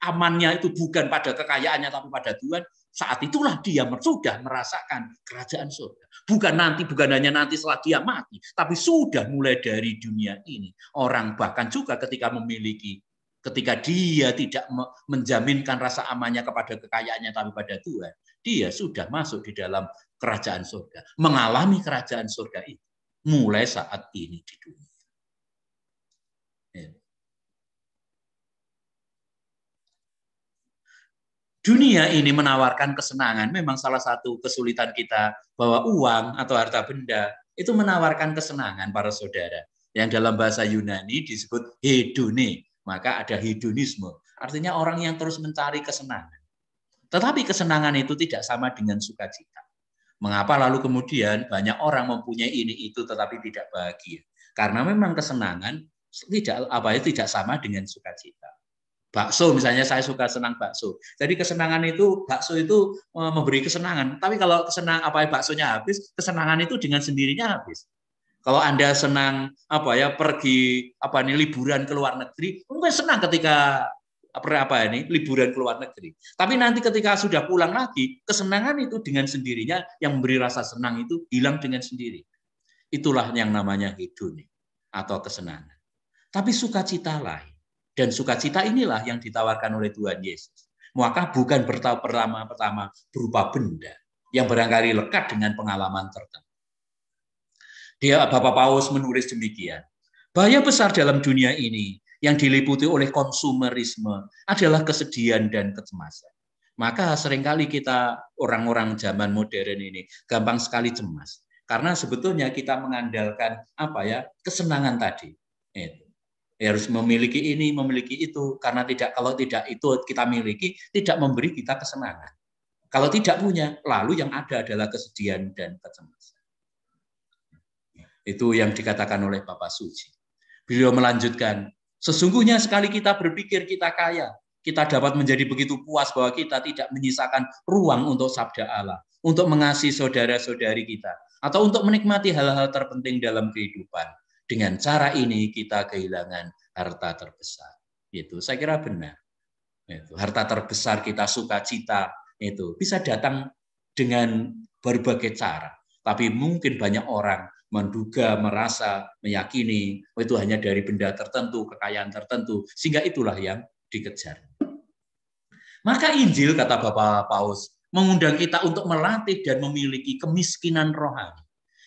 amannya itu bukan pada kekayaannya tapi pada Tuhan, saat itulah dia sudah merasakan kerajaan surga. Bukan hanya nanti setelah dia mati, tapi sudah mulai dari dunia ini. Orang bahkan juga ketika dia tidak menjaminkan rasa amannya kepada kekayaannya tapi pada Tuhan, dia sudah masuk di dalam kerajaan surga, mengalami kerajaan surga itu mulai saat ini di dunia. Dunia ini menawarkan kesenangan. Memang salah satu kesulitan kita bahwa uang atau harta benda itu menawarkan kesenangan para saudara. Yang dalam bahasa Yunani disebut hedone. Maka ada hedonisme. Artinya orang yang terus mencari kesenangan. Tetapi kesenangan itu tidak sama dengan sukacita. Mengapa lalu kemudian banyak orang mempunyai ini itu tetapi tidak bahagia? Karena memang kesenangan tidak sama dengan sukacita. Bakso misalnya, saya suka senang bakso. Jadi kesenangan itu, bakso itu memberi kesenangan. Tapi kalau baksonya habis, kesenangan itu dengan sendirinya habis. Kalau Anda senang pergi liburan ke luar negeri, mungkin senang ketika liburan ke luar negeri. Tapi nanti ketika sudah pulang lagi, kesenangan itu dengan sendirinya yang memberi rasa senang itu hilang dengan sendiri. Itulah yang namanya hedone atau kesenangan. Tapi sukacita lain. Dan sukacita inilah yang ditawarkan oleh Tuhan Yesus. Maka bukan pertama-tama berupa benda yang barangkali lekat dengan pengalaman tertentu. Bapak Paus menulis demikian. Bahaya besar dalam dunia ini yang diliputi oleh konsumerisme adalah kesedihan dan kecemasan. Maka seringkali kita orang-orang zaman modern ini gampang sekali cemas. Karena sebetulnya kita mengandalkan kesenangan tadi. Harus memiliki ini, memiliki itu. Karena kalau tidak itu kita miliki, tidak memberi kita kesenangan. Kalau tidak punya, lalu yang ada adalah kesedihan dan kecemasan. Itu yang dikatakan oleh Bapak Suci. Beliau melanjutkan, sesungguhnya sekali kita berpikir kita kaya, kita dapat menjadi begitu puas bahwa kita tidak menyisakan ruang untuk sabda Allah, untuk mengasihi saudara-saudari kita, atau untuk menikmati hal-hal terpenting dalam kehidupan. Dengan cara ini kita kehilangan harta terbesar. Itu saya kira benar. Itu harta terbesar kita, sukacita itu bisa datang dengan berbagai cara. Tapi mungkin banyak orang menduga, merasa, meyakini itu hanya dari benda tertentu, kekayaan tertentu, sehingga itulah yang dikejar. Maka Injil, kata Bapak Paus, mengundang kita untuk melatih dan memiliki kemiskinan rohani,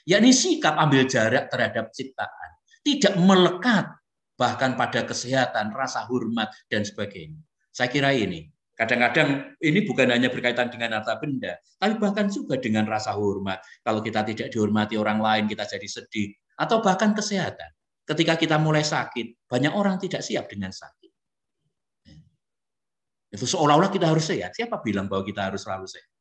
yakni sikap ambil jarak terhadap ciptaan, tidak melekat bahkan pada kesehatan, rasa hormat, dan sebagainya. Saya kira ini. Kadang-kadang ini bukan hanya berkaitan dengan harta benda, tapi bahkan juga dengan rasa hormat. Kalau kita tidak dihormati orang lain, kita jadi sedih. Atau bahkan kesehatan. Ketika kita mulai sakit, banyak orang tidak siap dengan sakit. Itu seolah-olah kita harus sehat. Siapa bilang bahwa kita harus selalu sehat?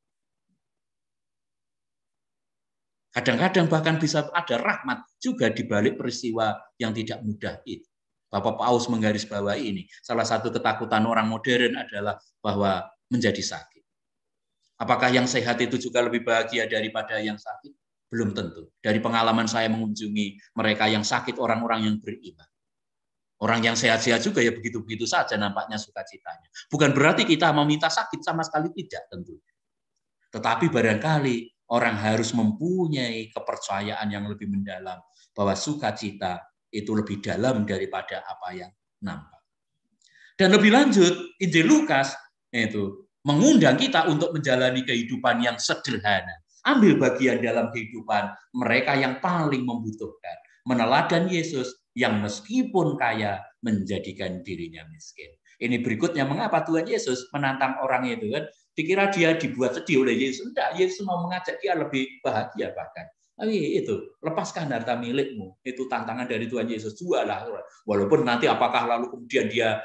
Kadang-kadang bahkan bisa ada rahmat juga di balik peristiwa yang tidak mudah itu. Bapak Paus menggarisbawahi ini. Salah satu ketakutan orang modern adalah bahwa menjadi sakit. Apakah yang sehat itu juga lebih bahagia daripada yang sakit? Belum tentu. Dari pengalaman saya mengunjungi mereka yang sakit, orang-orang yang beriman. Orang yang sehat-sehat juga ya begitu-begitu saja nampaknya sukacitanya. Bukan berarti kita meminta sakit, sama sekali tidak tentu. Tetapi barangkali orang harus mempunyai kepercayaan yang lebih mendalam bahwa sukacita itu lebih dalam daripada apa yang nampak. Dan lebih lanjut, Injil Lukas itu mengundang kita untuk menjalani kehidupan yang sederhana. Ambil bagian dalam kehidupan mereka yang paling membutuhkan. Meneladan Yesus yang meskipun kaya menjadikan dirinya miskin. Ini berikutnya mengapa Tuhan Yesus menantang orang itu kan. Dikira dia dibuat sedih oleh Yesus. Tidak, Yesus mau mengajak dia lebih bahagia bahkan. Tapi itu, lepaskan harta milikmu. Itu tantangan dari Tuhan Yesus. Jualah. Walaupun nanti apakah lalu kemudian dia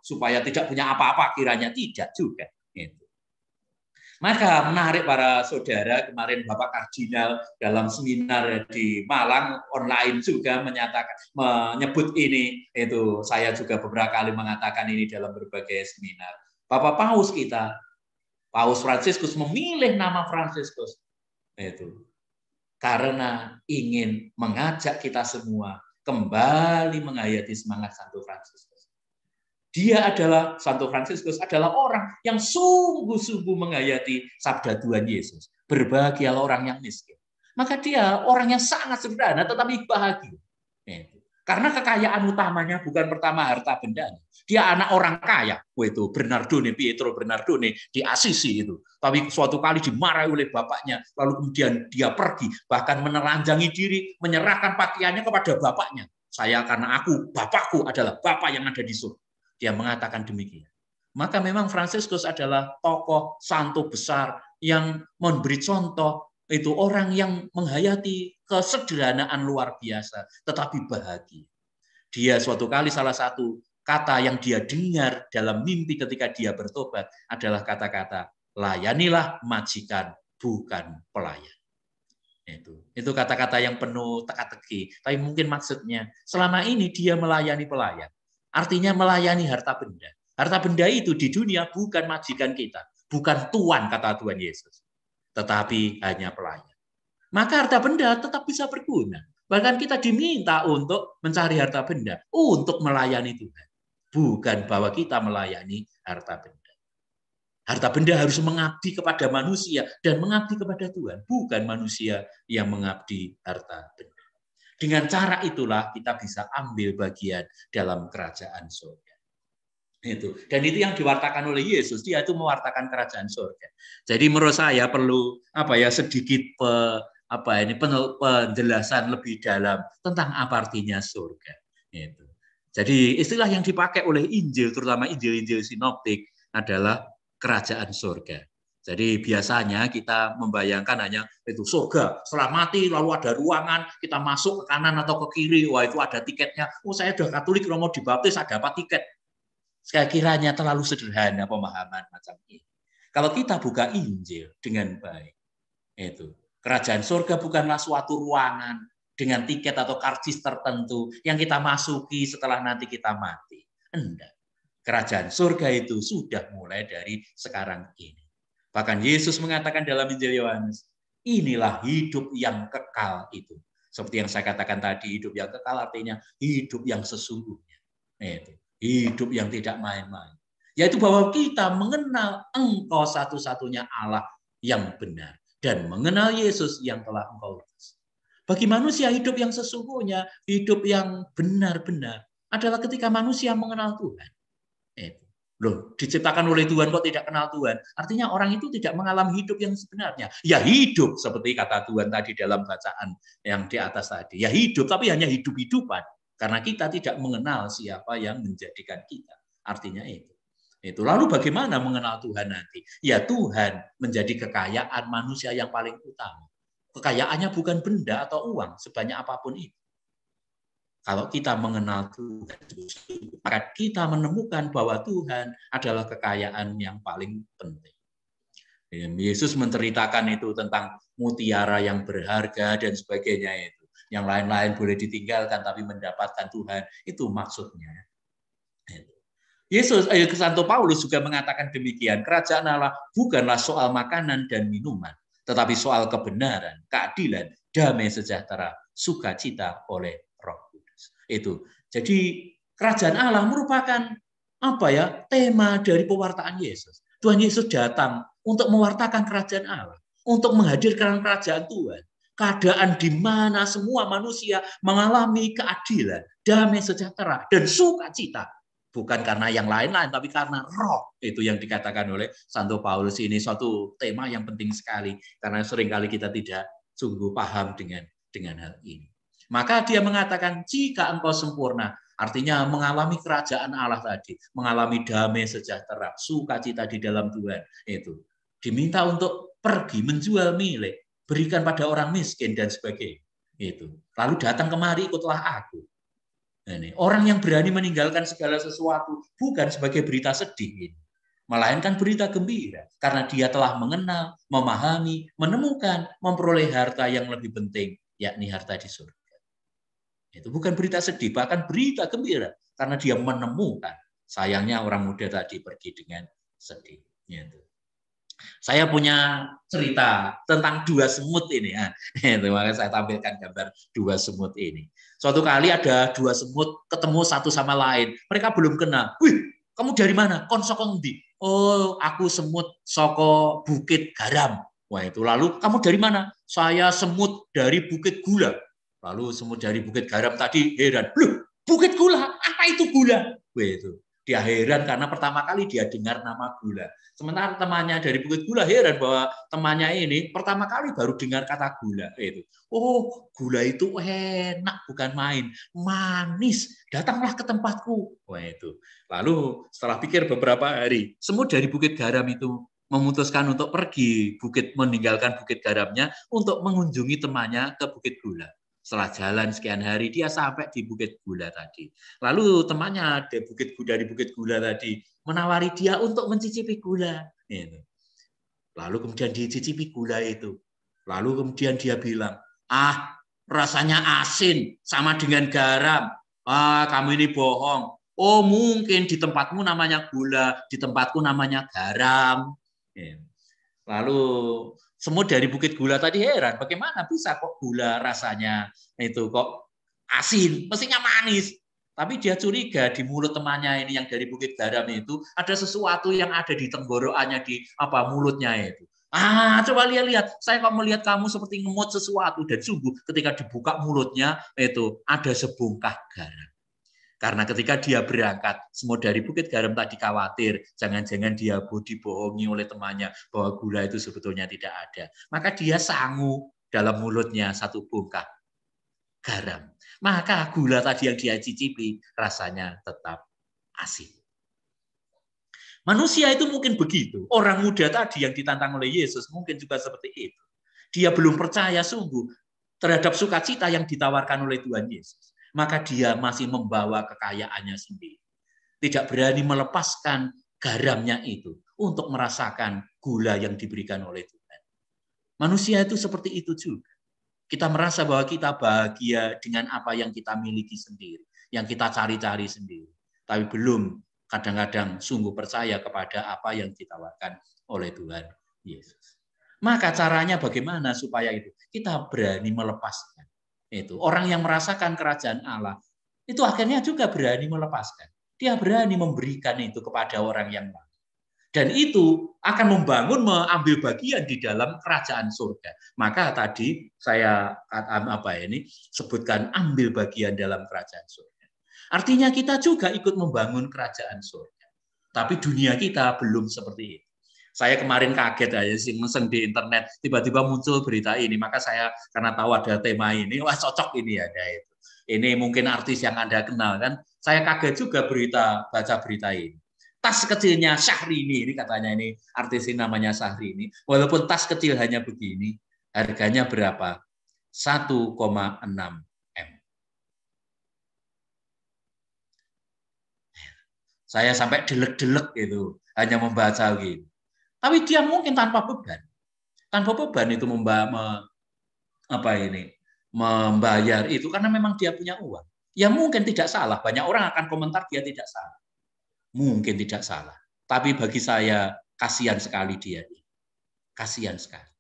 supaya tidak punya apa-apa kiranya. Tidak juga. Itu. Maka menarik para saudara, kemarin Bapak Kardinal dalam seminar di Malang online juga menyebut ini. Itu saya juga beberapa kali mengatakan ini dalam berbagai seminar. Bapak Paus kita, Paus Fransiskus memilih nama Fransiskus. Itu. Karena ingin mengajak kita semua kembali menghayati semangat Santo Fransiskus. Santo Fransiskus adalah orang yang sungguh-sungguh menghayati sabda Tuhan Yesus. Berbahagialah orang yang miskin. Maka dia orang yang sangat sederhana tetapi bahagia. Karena kekayaan utamanya bukan pertama harta bendanya. Dia anak orang kaya. Itu Pietro Bernardone di Assisi itu. Tapi suatu kali dimarahi oleh bapaknya. Lalu kemudian dia pergi. Bahkan menelanjangi diri. Menyerahkan pakaiannya kepada bapaknya. Karena bapakku adalah bapak yang ada di surga. Dia mengatakan demikian. Maka memang Fransiskus adalah tokoh santo besar yang memberi contoh Itu orang yang menghayati kesederhanaan luar biasa, tetapi bahagia. Dia suatu kali salah satu kata yang dia dengar dalam mimpi ketika dia bertobat adalah kata-kata, layanilah majikan, bukan pelayan. Itu kata-kata yang penuh teka-teki. Tapi mungkin maksudnya, selama ini dia melayani pelayan. Artinya melayani harta benda. Harta benda itu di dunia bukan majikan kita. Bukan tuan, kata Tuhan Yesus. Tetapi hanya pelayan. Maka harta benda tetap bisa berguna. Bahkan kita diminta untuk mencari harta benda. Untuk melayani Tuhan. Bukan bahwa kita melayani harta benda. Harta benda harus mengabdi kepada manusia dan mengabdi kepada Tuhan. Bukan manusia yang mengabdi harta benda. Dengan cara itulah kita bisa ambil bagian dalam kerajaan surga. Dan itu yang diwartakan oleh Yesus. Dia itu mewartakan kerajaan surga. Jadi menurut saya perlu sedikit penjelasan lebih dalam tentang apa artinya surga. Jadi istilah yang dipakai oleh Injil, terutama Injil-Injil sinoptik adalah kerajaan surga. Jadi biasanya kita membayangkan hanya itu surga, setelah mati lalu ada ruangan, kita masuk ke kanan atau ke kiri, wah itu ada tiketnya. Oh saya udah Katolik, kalau mau dibaptis ada apa tiket? Sekali kiranya terlalu sederhana pemahaman macam ini. Kalau kita buka Injil dengan baik, itu kerajaan surga bukanlah suatu ruangan dengan tiket atau karcis tertentu yang kita masuki setelah nanti kita mati. Enggak. Kerajaan surga itu sudah mulai dari sekarang ini. Bahkan Yesus mengatakan dalam Injil Yohanes, inilah hidup yang kekal itu. Seperti yang saya katakan tadi, hidup yang kekal artinya hidup yang sesungguhnya. Itu. Hidup yang tidak main-main. Yaitu bahwa kita mengenal Engkau satu-satunya Allah yang benar. Dan mengenal Yesus yang telah Engkau utus. Bagi manusia hidup yang sesungguhnya, hidup yang benar-benar adalah ketika manusia mengenal Tuhan. Loh, diciptakan oleh Tuhan kok tidak kenal Tuhan? Artinya orang itu tidak mengalami hidup yang sebenarnya. Ya hidup, seperti kata Tuhan tadi dalam bacaan yang di atas tadi. Ya hidup, tapi hanya hidup-hidupan. Karena kita tidak mengenal siapa yang menjadikan kita. Artinya itu. Lalu bagaimana mengenal Tuhan nanti? Ya Tuhan menjadi kekayaan manusia yang paling utama. Kekayaannya bukan benda atau uang, sebanyak apapun itu. Kalau kita mengenal Tuhan, maka kita menemukan bahwa Tuhan adalah kekayaan yang paling penting. Yesus menceritakan itu tentang mutiara yang berharga dan sebagainya itu. Yang lain-lain boleh ditinggalkan tapi mendapatkan Tuhan. Itu maksudnya. Santo Paulus juga mengatakan demikian. Kerajaan Allah bukanlah soal makanan dan minuman, tetapi soal kebenaran, keadilan, damai sejahtera, sukacita oleh Roh Kudus. Itu. Jadi kerajaan Allah merupakan tema dari pewartaan Yesus. Tuhan Yesus datang untuk mewartakan kerajaan Allah, untuk menghadirkan kerajaan Tuhan. Keadaan di mana semua manusia mengalami keadilan, damai sejahtera, dan sukacita. Bukan karena yang lain-lain, tapi karena roh. Itu yang dikatakan oleh Santo Paulus. Ini suatu tema yang penting sekali. Karena seringkali kita tidak sungguh paham dengan hal ini. Maka dia mengatakan, jika engkau sempurna, artinya mengalami kerajaan Allah tadi. Mengalami damai sejahtera, sukacita di dalam Tuhan. Itu diminta untuk pergi menjual milik. Berikan pada orang miskin dan sebagainya. Itu. Lalu datang kemari, ikutlah aku. Ini. Orang yang berani meninggalkan segala sesuatu bukan sebagai berita sedih, melainkan berita gembira. Karena dia telah mengenal, memahami, menemukan, memperoleh harta yang lebih penting, yakni harta di surga. Itu bukan berita sedih, bahkan berita gembira. Karena dia menemukan. Sayangnya orang muda tadi pergi dengan sedih. Itu. Saya punya cerita tentang dua semut ini. Makanya saya tampilkan gambar dua semut ini. Suatu kali ada dua semut ketemu satu sama lain. Mereka belum kenal. Wih, kamu dari mana? Kon soko ndi? Oh, aku semut soko Bukit Garam. Wah itu. Lalu kamu dari mana? Saya semut dari Bukit Gula. Lalu semut dari Bukit Garam tadi heran. Loh, Bukit Gula? Apa itu gula? Wah itu. Dia heran karena pertama kali dia dengar nama gula. Sementara temannya dari Bukit Gula heran bahwa temannya ini pertama kali baru dengar kata gula. Itu. Oh, gula itu enak, bukan main. Manis. Datanglah ke tempatku. Wah itu. Lalu setelah pikir beberapa hari, semut dari Bukit Garam itu memutuskan untuk pergi meninggalkan bukit garamnya untuk mengunjungi temannya ke bukit gula. Setelah jalan sekian hari, dia sampai di bukit gula tadi. Lalu temannya dari bukit gula tadi menawari dia untuk mencicipi gula. Lalu kemudian dicicipi gula itu. Lalu kemudian dia bilang, rasanya asin sama dengan garam. Kamu ini bohong. Oh, mungkin di tempatmu namanya gula, di tempatku namanya garam. Lalu semut dari bukit gula tadi heran, bagaimana bisa kok gula rasanya itu kok asin, mestinya manis. Tapi dia curiga di mulut temannya ini yang dari bukit garam itu ada sesuatu yang ada di tenggorokannya, di mulutnya itu. Coba lihat, saya kok melihat kamu seperti ngemut sesuatu, dan sungguh ketika dibuka mulutnya itu ada sebongkah garam. Karena ketika dia berangkat, semut dari bukit garam tadi khawatir, jangan-jangan dia dibohongi oleh temannya bahwa gula itu sebetulnya tidak ada. Maka dia sangu dalam mulutnya satu bongkah garam. Maka gula tadi yang dia cicipi rasanya tetap asin. Manusia itu mungkin begitu. Orang muda tadi yang ditantang oleh Yesus mungkin juga seperti itu. Dia belum percaya sungguh terhadap sukacita yang ditawarkan oleh Tuhan Yesus. Maka dia masih membawa kekayaannya sendiri. Tidak berani melepaskan garamnya itu untuk merasakan gula yang diberikan oleh Tuhan. Manusia itu seperti itu juga. Kita merasa bahwa kita bahagia dengan apa yang kita miliki sendiri, yang kita cari-cari sendiri. Tapi belum kadang-kadang sungguh percaya kepada apa yang ditawarkan oleh Tuhan Yesus. Maka caranya bagaimana supaya itu? Kita berani melepaskan. Itu orang yang merasakan kerajaan Allah itu akhirnya juga berani melepaskan. Dia berani memberikan itu kepada orang yang lain. Dan itu akan membangun, mengambil bagian di dalam kerajaan surga. Maka tadi saya sebutkan ambil bagian dalam kerajaan surga. Artinya kita juga ikut membangun kerajaan surga. Tapi dunia kita belum seperti itu. Saya kemarin kaget aja sih, meseng di internet, tiba-tiba muncul berita ini. Maka saya karena tahu ada tema ini, wah cocok ini ada itu. Ini mungkin artis yang Anda kenal kan. Saya kaget juga baca berita ini. Tas kecilnya Syahrini, ini katanya ini artis ini namanya Syahrini. Walaupun tas kecil hanya begini, harganya berapa? 1,6 M. Saya sampai delek-delek gitu, hanya membaca gitu. Tapi dia mungkin tanpa beban. Tanpa beban itu membayar itu karena memang dia punya uang. Ya mungkin tidak salah. Banyak orang akan komentar dia tidak salah. Mungkin tidak salah. Tapi bagi saya kasihan sekali dia. Kasihan sekali.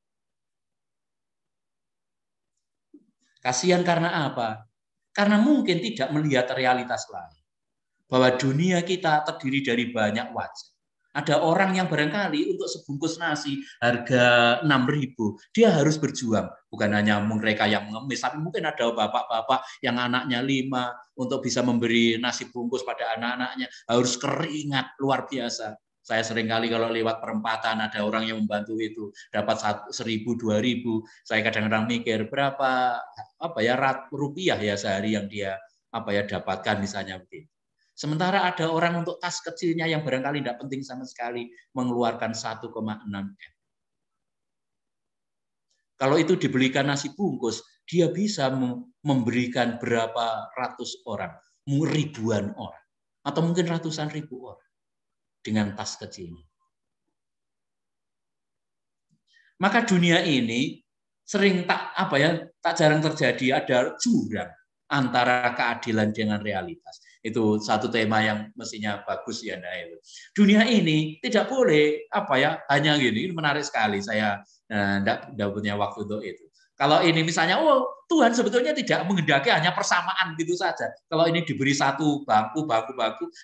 Kasihan karena apa? Karena mungkin tidak melihat realitas lain. Bahwa dunia kita terdiri dari banyak wajah. Ada orang yang barangkali untuk sebungkus nasi harga 6.000, dia harus berjuang. Bukan hanya mereka yang mengemis, tapi mungkin ada bapak-bapak yang anaknya 5 untuk bisa memberi nasi bungkus pada anak-anaknya. Harus keringat luar biasa. Saya seringkali kalau lewat perempatan ada orang yang membantu itu dapat 1.000, 2.000. Saya kadang-kadang mikir berapa rupiah ya sehari yang dia dapatkan misalnya begitu. Sementara ada orang untuk tas kecilnya yang barangkali tidak penting sama sekali mengeluarkan 1,6 M. Kalau itu dibelikan nasi bungkus, dia bisa memberikan berapa ratus orang, ribuan orang, atau mungkin ratusan ribu orang dengan tas kecilnya. Maka dunia ini sering tak jarang terjadi ada jurang antara keadilan dengan realitas. Itu satu tema yang mestinya bagus ya. Nah, itu. Dunia ini tidak boleh hanya gini, ini menarik sekali. Saya tidak punya waktu untuk itu. Kalau ini misalnya, Tuhan sebetulnya tidak menghendaki hanya persamaan gitu saja. Kalau ini diberi satu bangku,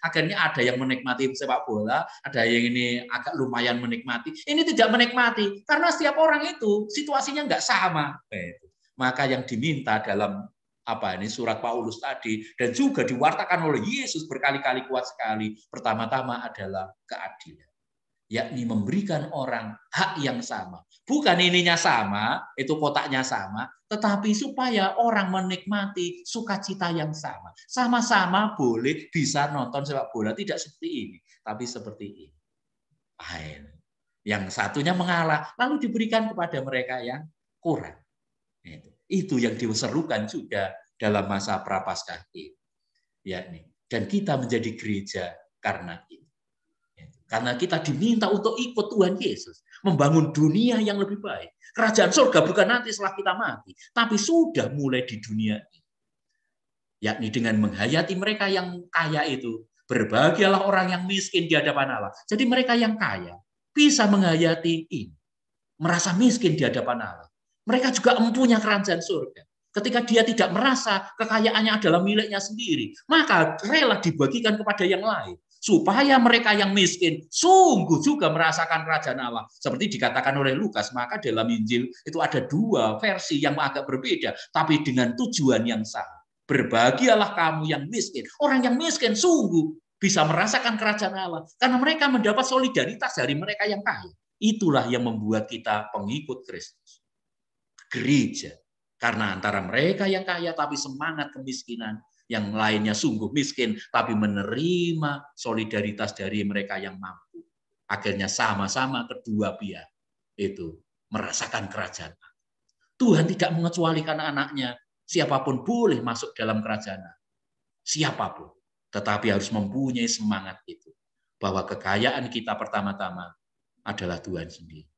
akhirnya ada yang menikmati sepak bola, ada yang ini agak lumayan menikmati. Ini tidak menikmati karena setiap orang itu situasinya nggak sama. Maka yang diminta dalam surat Paulus tadi dan juga diwartakan oleh Yesus berkali-kali kuat sekali. Pertama-tama adalah keadilan, yakni memberikan orang hak yang sama. Bukan ininya sama, itu kotaknya sama, tetapi supaya orang menikmati sukacita yang sama. Sama-sama boleh bisa nonton sepak bola, tidak seperti ini, tapi seperti ini. Yang satunya mengalah, lalu diberikan kepada mereka yang kurang. Itu yang diserukan juga dalam masa Prapaskah ini. Dan kita menjadi gereja karena itu. Karena kita diminta untuk ikut Tuhan Yesus, membangun dunia yang lebih baik. Kerajaan surga bukan nanti setelah kita mati, tapi sudah mulai di dunia ini. Yakni dengan menghayati mereka yang kaya itu. Berbahagialah orang yang miskin di hadapan Allah. Jadi mereka yang kaya bisa menghayati ini. Merasa miskin di hadapan Allah. Mereka juga mempunyai kerajaan surga. Ketika dia tidak merasa kekayaannya adalah miliknya sendiri, maka rela dibagikan kepada yang lain. Supaya mereka yang miskin sungguh juga merasakan kerajaan Allah. Seperti dikatakan oleh Lukas, maka dalam Injil itu ada dua versi yang agak berbeda, tapi dengan tujuan yang sama. Berbahagialah kamu yang miskin. Orang yang miskin sungguh bisa merasakan kerajaan Allah. Karena mereka mendapat solidaritas dari mereka yang kaya. Itulah yang membuat kita pengikut Kristus. Gereja. Karena antara mereka yang kaya tapi semangat kemiskinan, yang lainnya sungguh miskin, tapi menerima solidaritas dari mereka yang mampu. Akhirnya sama-sama kedua pihak itu merasakan kerajaan. Tuhan tidak mengecualikan anaknya. Siapapun boleh masuk dalam kerajaan. Siapapun. Tetapi harus mempunyai semangat itu. Bahwa kekayaan kita pertama-tama adalah Tuhan sendiri.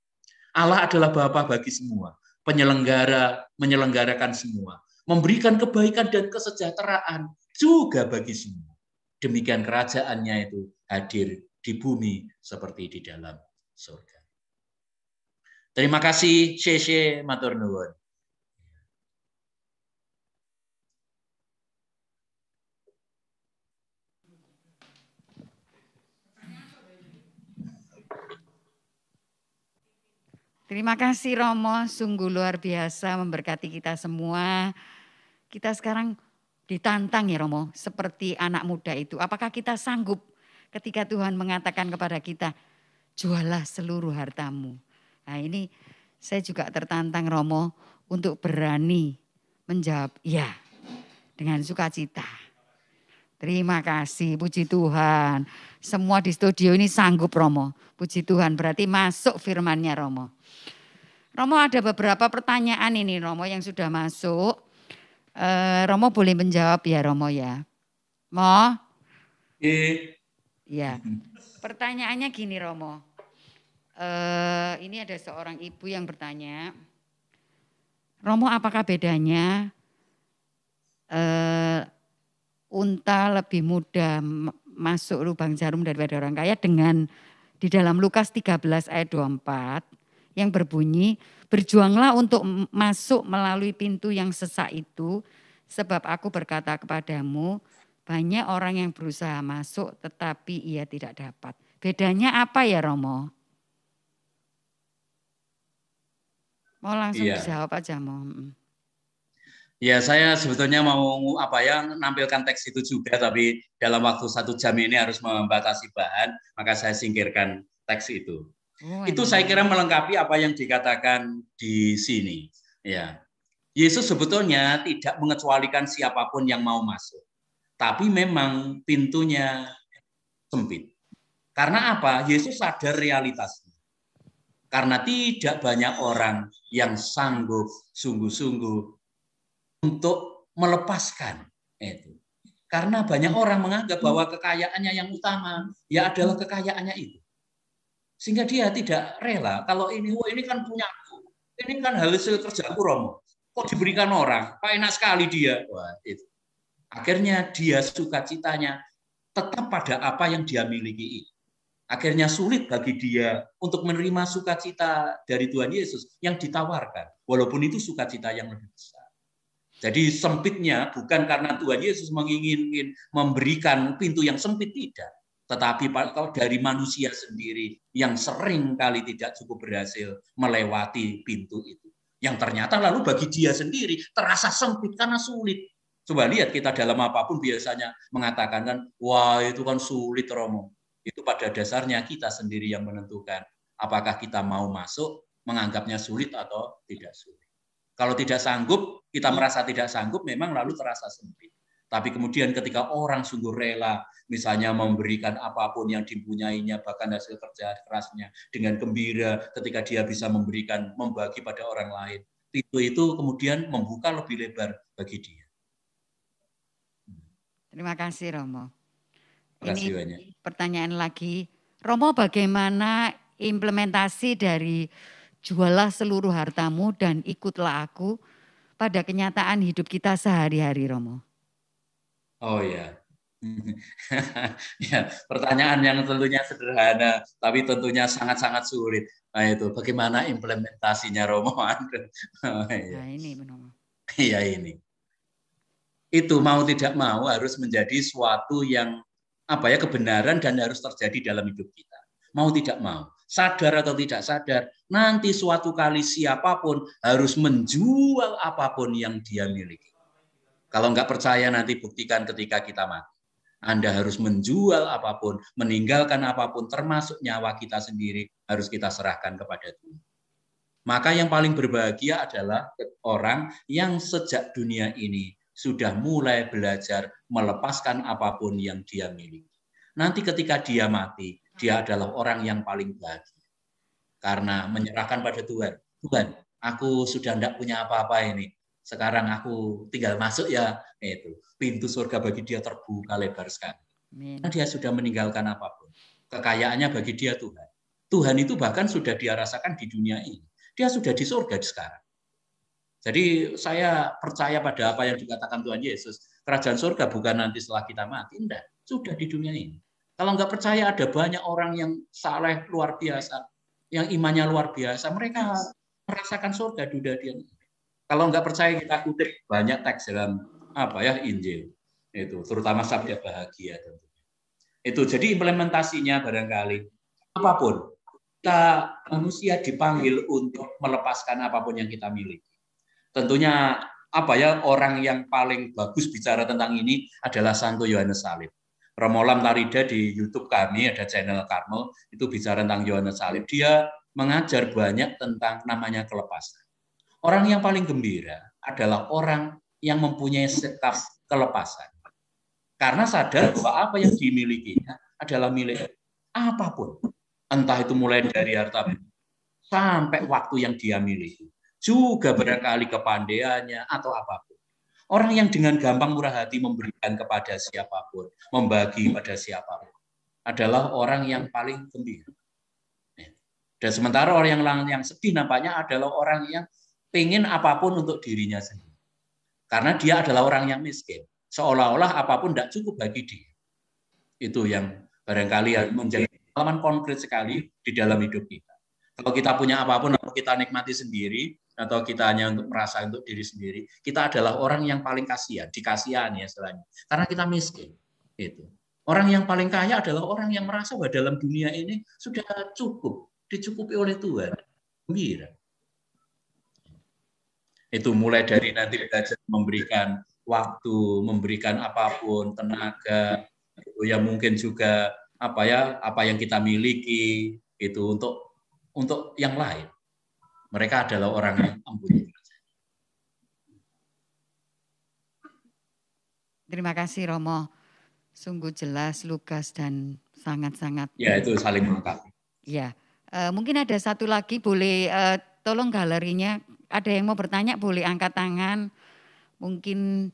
Allah adalah Bapa bagi semua. Penyelenggara menyelenggarakan semua. Memberikan kebaikan dan kesejahteraan juga bagi semua. Demikian kerajaannya itu hadir di bumi seperti di dalam surga. Terima kasih, Sheshe matur nuwun. Terima kasih Romo, sungguh luar biasa memberkati kita semua. Kita sekarang ditantang ya Romo, seperti anak muda itu. Apakah kita sanggup ketika Tuhan mengatakan kepada kita, jualah seluruh hartamu. Nah ini saya juga tertantang Romo untuk berani menjawab ya dengan sukacita. Terima kasih, puji Tuhan. Semua di studio ini sanggup Romo. Puji Tuhan, berarti masuk firman-Nya Romo. Romo ada beberapa pertanyaan ini Romo yang sudah masuk. Romo boleh menjawab ya Romo ya. Mo? Ya. Pertanyaannya gini Romo. Ini ada seorang ibu yang bertanya. Romo apakah bedanya unta lebih mudah masuk lubang jarum daripada orang kaya dengan di dalam Lukas 13 ayat 24 yang berbunyi, berjuanglah untuk masuk melalui pintu yang sesak itu, sebab aku berkata kepadamu, banyak orang yang berusaha masuk tetapi ia tidak dapat. Bedanya apa ya Romo? Mau langsung dijawab aja Mo. Ya, saya sebetulnya mau nampilkan teks itu juga, tapi dalam waktu 1 jam ini harus membatasi bahan, maka saya singkirkan teks itu. Itu saya kira melengkapi apa yang dikatakan di sini. Ya, Yesus sebetulnya tidak mengecualikan siapapun yang mau masuk, tapi memang pintunya sempit. Karena apa? Yesus sadar realitasnya. Karena tidak banyak orang yang sanggup sungguh-sungguh untuk melepaskan itu. Karena banyak orang menganggap bahwa kekayaannya yang utama ya adalah kekayaannya itu. Sehingga dia tidak rela kalau ini kan punyaku. Ini kan hasil kerjaku Romo. Kok diberikan orang? Pak enak sekali dia. Wah, itu. Akhirnya dia sukacitanya tetap pada apa yang dia miliki itu. Akhirnya sulit bagi dia untuk menerima sukacita dari Tuhan Yesus yang ditawarkan. Walaupun itu sukacita yang lebih besar. Jadi sempitnya bukan karena Tuhan Yesus menginginkan memberikan pintu yang sempit, tidak. Tetapi dari manusia sendiri yang sering kali tidak cukup berhasil melewati pintu itu. Yang ternyata lalu bagi dia sendiri terasa sempit karena sulit. Coba lihat kita dalam apapun biasanya mengatakan kan, wah itu kan sulit Romo. Itu pada dasarnya kita sendiri yang menentukan apakah kita mau masuk, menganggapnya sulit atau tidak sulit. Kalau tidak sanggup, kita merasa tidak sanggup, memang lalu terasa sempit. Tapi kemudian ketika orang sungguh rela, misalnya memberikan apapun yang dipunyainya, bahkan hasil kerja kerasnya, dengan gembira ketika dia bisa membagi pada orang lain, pintu itu kemudian membuka lebih lebar bagi dia. Terima kasih Romo. Terima kasih Ini banyak. pertanyaan lagi. Romo, bagaimana implementasi dari jualah seluruh hartamu dan ikutlah aku pada kenyataan hidup kita sehari-hari, Romo? Oh ya. Ya, pertanyaan yang tentunya sederhana, tapi tentunya sangat-sangat sulit. Nah itu, bagaimana implementasinya Romo? Oh, iya. Nah ini Romo. Iya ini. Itu mau tidak mau harus menjadi suatu yang kebenaran dan harus terjadi dalam hidup kita. Mau tidak mau, sadar atau tidak sadar, nanti suatu kali siapapun harus menjual apapun yang dia miliki. Kalau nggak percaya nanti buktikan ketika kita mati. Anda harus menjual apapun, meninggalkan apapun, termasuk nyawa kita sendiri, harus kita serahkan kepada Tuhan. Maka yang paling berbahagia adalah orang yang sejak dunia ini sudah mulai belajar melepaskan apapun yang dia miliki. Nanti ketika dia mati, dia adalah orang yang paling bahagia. Karena menyerahkan pada Tuhan. Tuhan, aku sudah tidak punya apa-apa ini. Sekarang aku tinggal masuk ya, itu pintu surga bagi dia terbuka lebar sekali. Karena dia sudah meninggalkan apapun. Kekayaannya bagi dia Tuhan. Tuhan itu bahkan sudah dia rasakan di dunia ini. Dia sudah di surga sekarang. Jadi saya percaya pada apa yang dikatakan Tuhan Yesus. Kerajaan surga bukan nanti setelah kita mati. Tidak, sudah di dunia ini. Kalau nggak percaya ada banyak orang yang saleh luar biasa. Yang imannya luar biasa. Mereka merasakan surga di dunia ini. Kalau nggak percaya kita kutip banyak teks dalam Injil itu, terutama sabda bahagia tentunya. Itu jadi implementasinya barangkali apapun kita manusia dipanggil untuk melepaskan apapun yang kita miliki. Tentunya orang yang paling bagus bicara tentang ini adalah Santo Yohanes Salib. Romo Lam Tarida di YouTube kami ada channel Karmel itu bicara tentang Yohanes Salib. Dia mengajar banyak tentang namanya kelepasan. Orang yang paling gembira adalah orang yang mempunyai sikap kelepasan. Karena sadar bahwa apa yang dimilikinya adalah milik apapun. Entah itu mulai dari harta sampai waktu yang dia miliki. Juga barangkali kepandaiannya atau apapun. Orang yang dengan gampang murah hati memberikan kepada siapapun, membagi pada siapapun, adalah orang yang paling gembira. Dan sementara orang yang sedih nampaknya adalah orang yang pengen apapun untuk dirinya sendiri. Karena dia adalah orang yang miskin. Seolah-olah apapun tidak cukup bagi dia. Itu yang barangkali menjadi pengalaman konkret sekali di dalam hidup kita. Kalau kita punya apapun, atau kita nikmati sendiri, atau kita hanya untuk merasa untuk diri sendiri, kita adalah orang yang paling kasihan, dikasihani istilahnya. Karena kita miskin. Itu. Orang yang paling kaya adalah orang yang merasa bahwa dalam dunia ini sudah cukup, dicukupi oleh Tuhan. Gembira. Itu mulai dari nanti belajar memberikan waktu, memberikan apapun, tenaga, itu ya mungkin juga apa yang kita miliki itu untuk yang lain. Mereka adalah orang yang ampun. Terima kasih Romo. Sungguh jelas, lugas dan sangat-sangat. Ya itu saling melengkapi. Ya, mungkin ada satu lagi boleh tolong galerinya. Ada yang mau bertanya boleh angkat tangan. Mungkin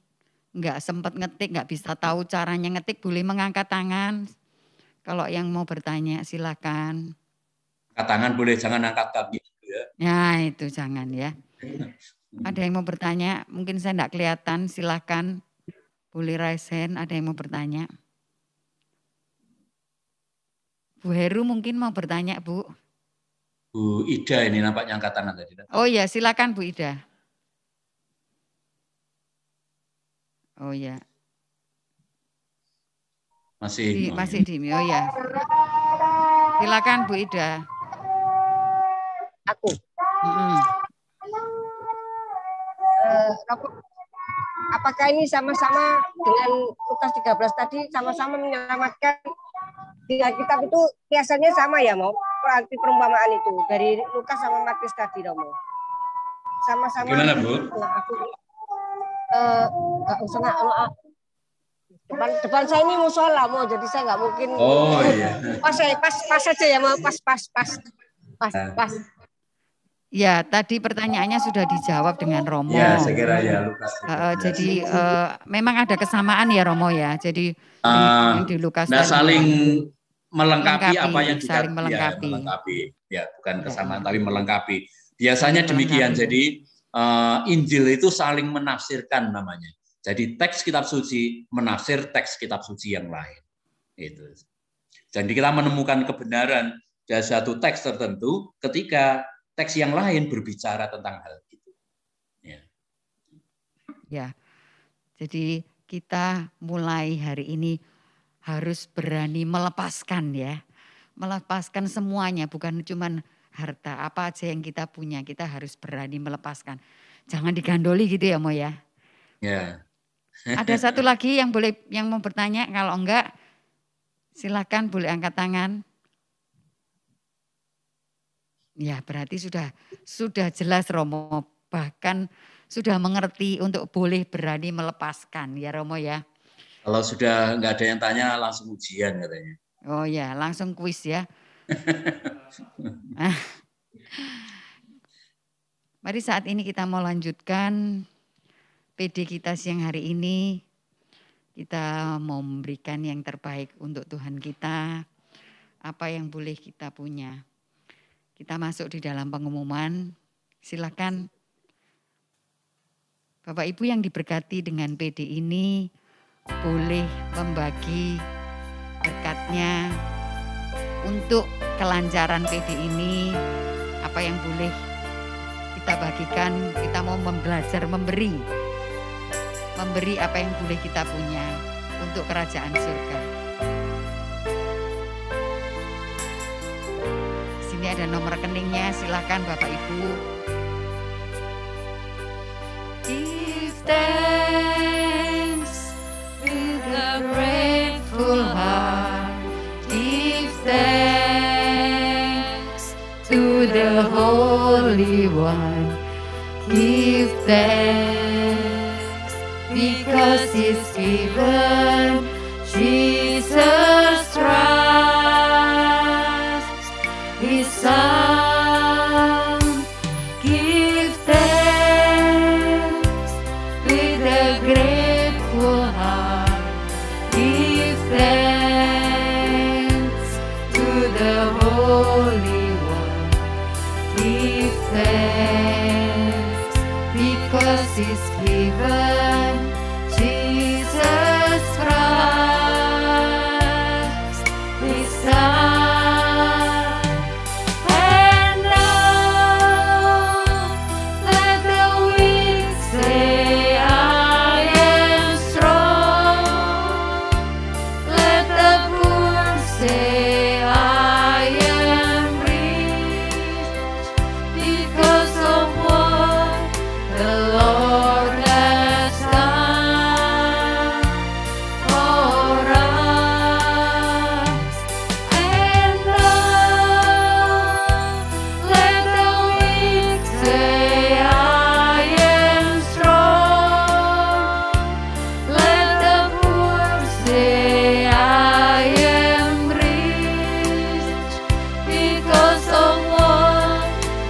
nggak sempat ngetik, nggak bisa tahu caranya ngetik, boleh mengangkat tangan. Kalau yang mau bertanya silakan. Angkat tangan boleh, jangan angkat kaki. Ya. Nah itu jangan ya. Ada yang mau bertanya, mungkin saya nggak kelihatan, silakan. Boleh raise hand, ada yang mau bertanya. Bu Heru mungkin mau bertanya Bu. Bu Ida ini nampaknya angkat tangan tadi. Oh ya, silakan Bu Ida. Oh ya. Masih di oh ya. Silakan Bu Ida. Aku. Apakah ini sama-sama dengan Lukas 13 tadi sama-sama menyelamatkan di Alkitab itu biasanya sama ya mau arti perumpamaan itu dari Lukas sama Matius tadi Romo. Sama-sama. Gimana Bu? Aku nggak usah Depan saya ini musola mau, jadi saya nggak mungkin. Oh iya. Pas aja ya mau, pas. Ya, tadi pertanyaannya sudah dijawab dengan Romo. Ya, saya kira ya Lukas. Jadi memang ada kesamaan ya Romo ya. Jadi yang di Lukas nah, tadi saling melengkapi apa yang saling melengkapi. Ya, melengkapi. Ya, bukan kesamaan tapi melengkapi. Biasanya demikian. Jadi Injil itu saling menafsirkan namanya. Jadi teks kitab suci menafsir teks kitab suci yang lain. Itu. Jadi kita menemukan kebenaran dari satu teks tertentu ketika teks yang lain berbicara tentang hal itu. Ya, jadi kita mulai hari ini harus berani melepaskan ya. Melepaskan semuanya, bukan cuma harta. Apa aja yang kita punya, kita harus berani melepaskan. Jangan digandoli gitu ya Mo ya. Ya. Ada satu lagi yang mau bertanya, kalau enggak silakan boleh angkat tangan. Ya, berarti sudah jelas Romo, bahkan sudah mengerti untuk boleh berani melepaskan ya Romo ya. Kalau sudah nggak ada yang tanya langsung ujian katanya. Oh ya, langsung kuis ya. Mari saat ini kita mau lanjutkan PD kita siang hari ini. Kita mau memberikan yang terbaik untuk Tuhan kita. Apa yang boleh kita punya. Kita masuk di dalam pengumuman. Silakan Bapak Ibu yang diberkati dengan PD ini boleh membagi berkatnya untuk kelancaran PD ini. Apa yang boleh kita bagikan, kita mau belajar memberi apa yang boleh kita punya untuk kerajaan surga. Sini ada nomor rekeningnya, silakan Bapak Ibu. Give thanks with a grateful heart. Give thanks to the Holy One. Give thanks because He's given Jesus Christ, His Son. Give thanks with a grateful heart. Give thanks to the Holy One. Give thanks because He's given Jesus Christ, His Son. And now let the weak say, I am strong. Let the poor say, I am rich, because of what the Lord has done for us. And now let the weak say, I am strong. Let the poor say, I am rich, because of what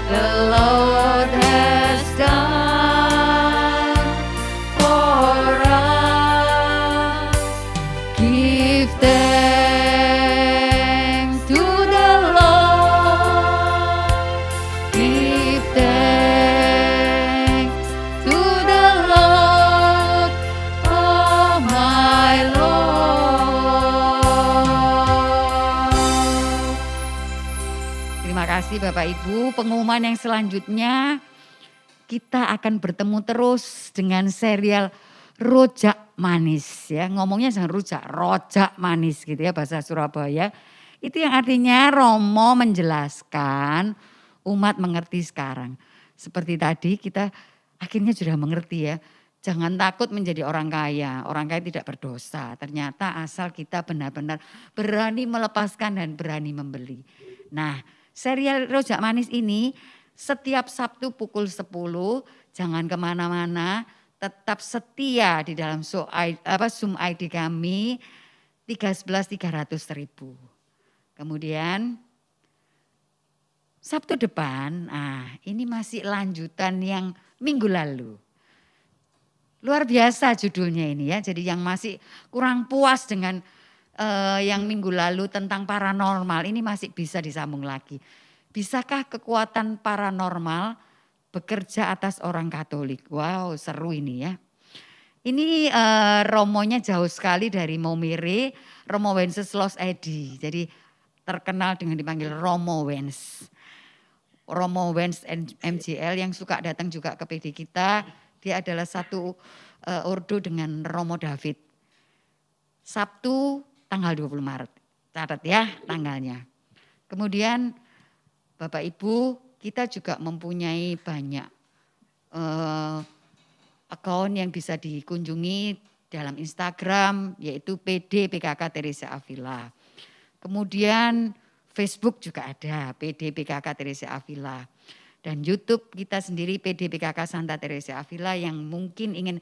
the Lord has done for us. Give thanks to the Lord. Give thanks to the Lord, oh my Lord. Terima kasih Bapak Ibu. Pengumuman yang selanjutnya kita akan bertemu terus dengan serial Rojak Manis ya. Ngomongnya jangan rojak manis gitu ya bahasa Surabaya. Itu yang artinya Romo menjelaskan, umat mengerti sekarang. Seperti tadi kita akhirnya sudah mengerti ya. Jangan takut menjadi orang kaya. Orang kaya tidak berdosa. Ternyata asal kita benar-benar berani melepaskan dan berani membeli. Nah, serial Rojak Manis ini setiap Sabtu pukul 10. Jangan kemana-mana. tetap setia di dalam Zoom ID kami 13.300.000. Kemudian Sabtu depan, ini masih lanjutan yang minggu lalu. Luar biasa judulnya ini ya. Jadi yang masih kurang puas dengan yang minggu lalu tentang paranormal, ini masih bisa disambung lagi. Bisakah kekuatan paranormal bekerja atas orang Katolik? Wow, seru ini ya. Ini romonya jauh sekali dari Maumere, Romo Wenceslas Edi. Jadi terkenal dengan dipanggil Romo Wenz. Romo Wenz MJL yang suka datang juga ke PD kita. Dia adalah satu ordo dengan Romo David. Sabtu tanggal 20 Maret. Catat ya tanggalnya. Kemudian Bapak Ibu, kita juga mempunyai banyak akun yang bisa dikunjungi dalam Instagram, yaitu PD PKK Teresa Avila. Kemudian Facebook juga ada, PD PKK Teresa Avila. Dan YouTube kita sendiri PD PKK Santa Teresa Avila, yang mungkin ingin,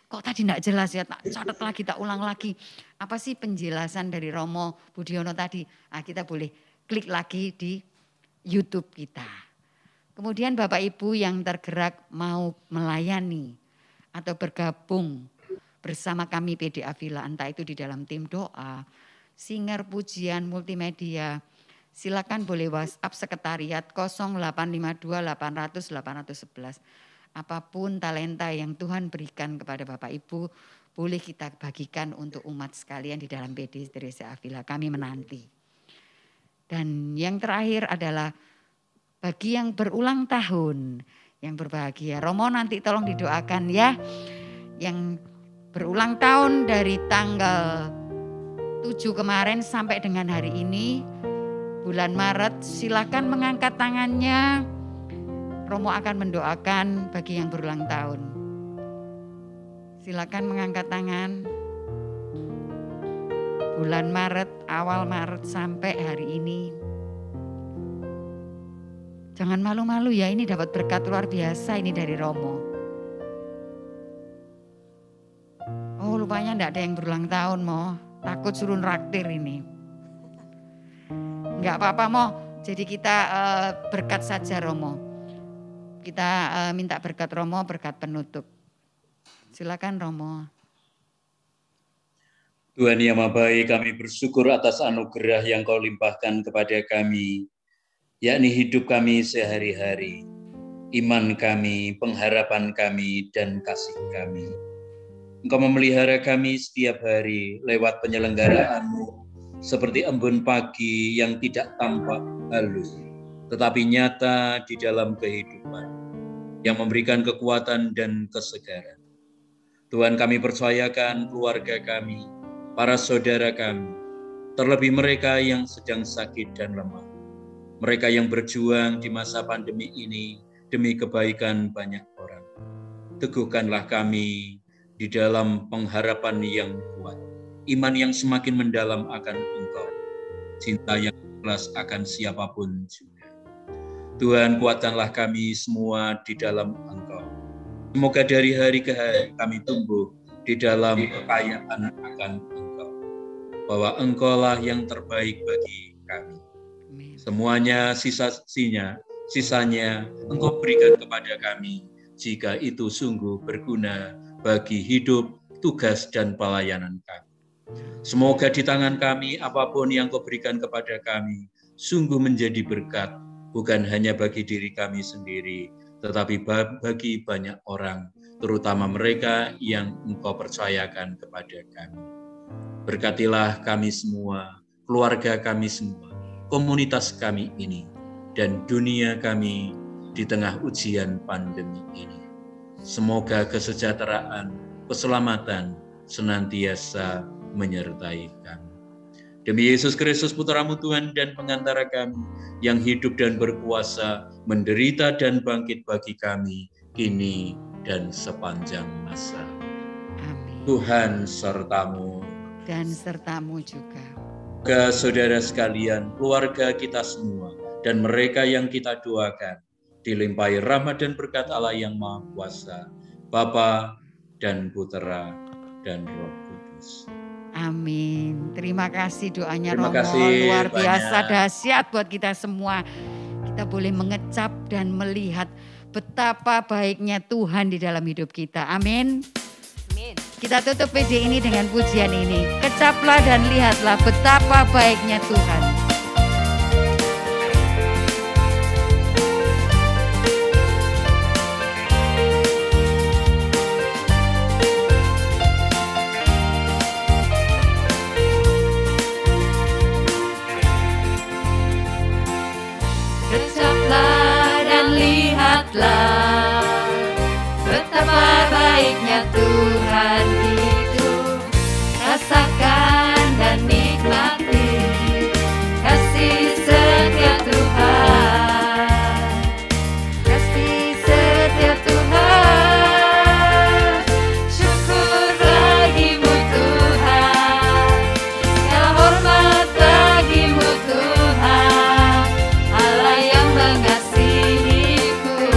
kok tadi tidak jelas ya, tak catat lagi, tak ulang lagi. Apa sih penjelasan dari Romo Budiono tadi? Kita boleh klik lagi di YouTube kita. Kemudian Bapak Ibu yang tergerak mau melayani atau bergabung bersama kami PD Avila, entah itu di dalam tim doa, singer, pujian, multimedia, silakan boleh WhatsApp sekretariat 0852 800 811. Apapun talenta yang Tuhan berikan kepada Bapak Ibu, boleh kita bagikan untuk umat sekalian di dalam PD Teresa Avila. Kami menanti. Dan yang terakhir adalah bagi yang berulang tahun, yang berbahagia. Romo nanti tolong didoakan ya. Yang berulang tahun dari tanggal 7 kemarin sampai dengan hari ini, bulan Maret, silakan mengangkat tangannya. Romo akan mendoakan bagi yang berulang tahun. Silakan mengangkat tangan. Bulan Maret, awal Maret sampai hari ini. Jangan malu-malu ya, ini dapat berkat luar biasa ini dari Romo. Oh, rupanya enggak ada yang berulang tahun, Mo. Takut suruh raktir ini. Enggak apa-apa, Mo. Jadi kita berkat saja, Romo. Kita minta berkat Romo, berkat penutup. Silakan, Romo. Tuhan yang Maha Baik, kami bersyukur atas anugerah yang Kau limpahkan kepada kami, yakni hidup kami sehari-hari, iman kami, pengharapan kami, dan kasih kami. Engkau memelihara kami setiap hari lewat penyelenggaraan-Mu, seperti embun pagi yang tidak tampak halus, tetapi nyata di dalam kehidupan, yang memberikan kekuatan dan kesegaran. Tuhan, kami percayakan keluarga kami, para saudara kami, terlebih mereka yang sedang sakit dan lemah, mereka yang berjuang di masa pandemi ini demi kebaikan banyak orang. Teguhkanlah kami di dalam pengharapan yang kuat, iman yang semakin mendalam akan Engkau, cinta yang ikhlas akan siapapun juga. Tuhan, kuatkanlah kami semua di dalam Engkau. Semoga dari hari ke hari kami tumbuh di dalam kekayaan akan Engkau, bahwa Engkaulah yang terbaik bagi kami. Semuanya sisanya Engkau berikan kepada kami, jika itu sungguh berguna bagi hidup, tugas, dan pelayanan kami. Semoga di tangan kami apapun yang Kau berikan kepada kami sungguh menjadi berkat, bukan hanya bagi diri kami sendiri, tetapi bagi banyak orang, terutama mereka yang Engkau percayakan kepada kami. Berkatilah kami semua, keluarga kami semua, komunitas kami ini, dan dunia kami di tengah ujian pandemi ini. Semoga kesejahteraan, keselamatan senantiasa menyertai kami. Demi Yesus Kristus, Putra-Mu Tuhan dan pengantara kami, yang hidup dan berkuasa, menderita dan bangkit bagi kami, kini dan sepanjang masa. Amin. Tuhan serta-Mu. Dan serta-Mu juga. Ke saudara sekalian, keluarga kita semua, dan mereka yang kita doakan, dilimpahi rahmat dan berkat Allah yang Maha Kuasa, Bapa dan Putera dan Roh Kudus. Amin. Terima kasih doanya Terima Romo, kasih luar biasa banyak. dahsyat buat kita semua. Kita boleh mengecap dan melihat betapa baiknya Tuhan di dalam hidup kita. Amin. Amin. Kita tutup PD ini dengan pujian ini. Kecaplah dan lihatlah betapa baiknya Tuhan. Kecaplah dan lihatlah betapa baiknya Tuhan itu. Rasakan dan nikmati kasih setia Tuhan. Kasih setia Tuhan. Syukur bagimu Tuhan. Segala hormat bagimu Tuhan. Allah yang mengasihiku,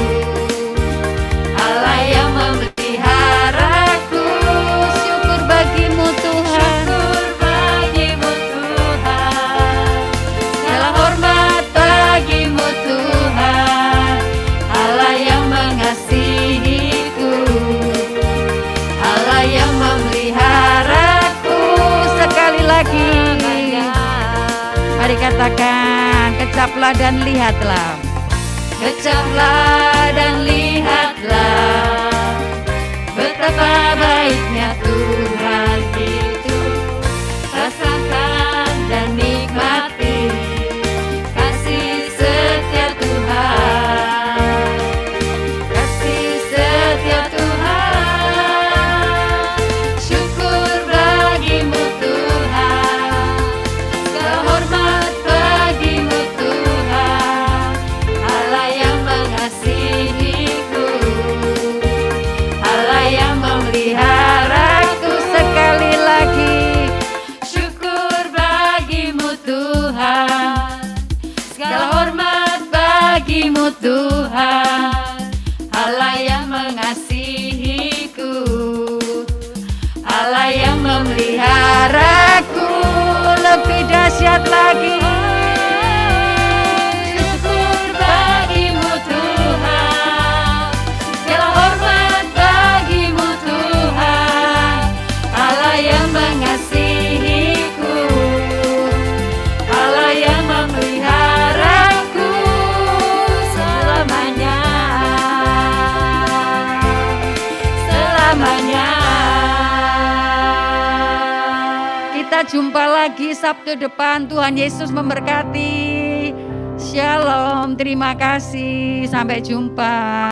Allah yang memeliharaku. Syukur bagimu Tuhan. Syukur bagimu Tuhan. Segala hormat bagimu Tuhan. Allah yang mengasihiku, Allah yang memeliharaku. Sekali lagi. Mari katakan, kecaplah dan lihatlah. Kecaplah dan lihatlah betapa baiknya Tuhan itu. Rasakan dan nikmati kasih setia Tuhan. Kasih setia Tuhan. Syukur bagimu Tuhan. Segala hormat bagimu Tuhan. Allah yang mengasihiku, Allah yang memeliharaku. Sekali lagi. Syukur bagimu Tuhan. Segala hormat bagimu Tuhan. Allah yang mengasihiku, Allah yang memeliharaku. Lebih dahsyat lagi. Syukur bagimu Tuhan. Segala hormat bagimu Tuhan. Allah yang mengasihiku, Allah yang memeliharaku selamanya. Selamanya. Kita jumpa lagi Sabtu depan. Tuhan Yesus memberkati. Shalom. Terima kasih. Sampai jumpa.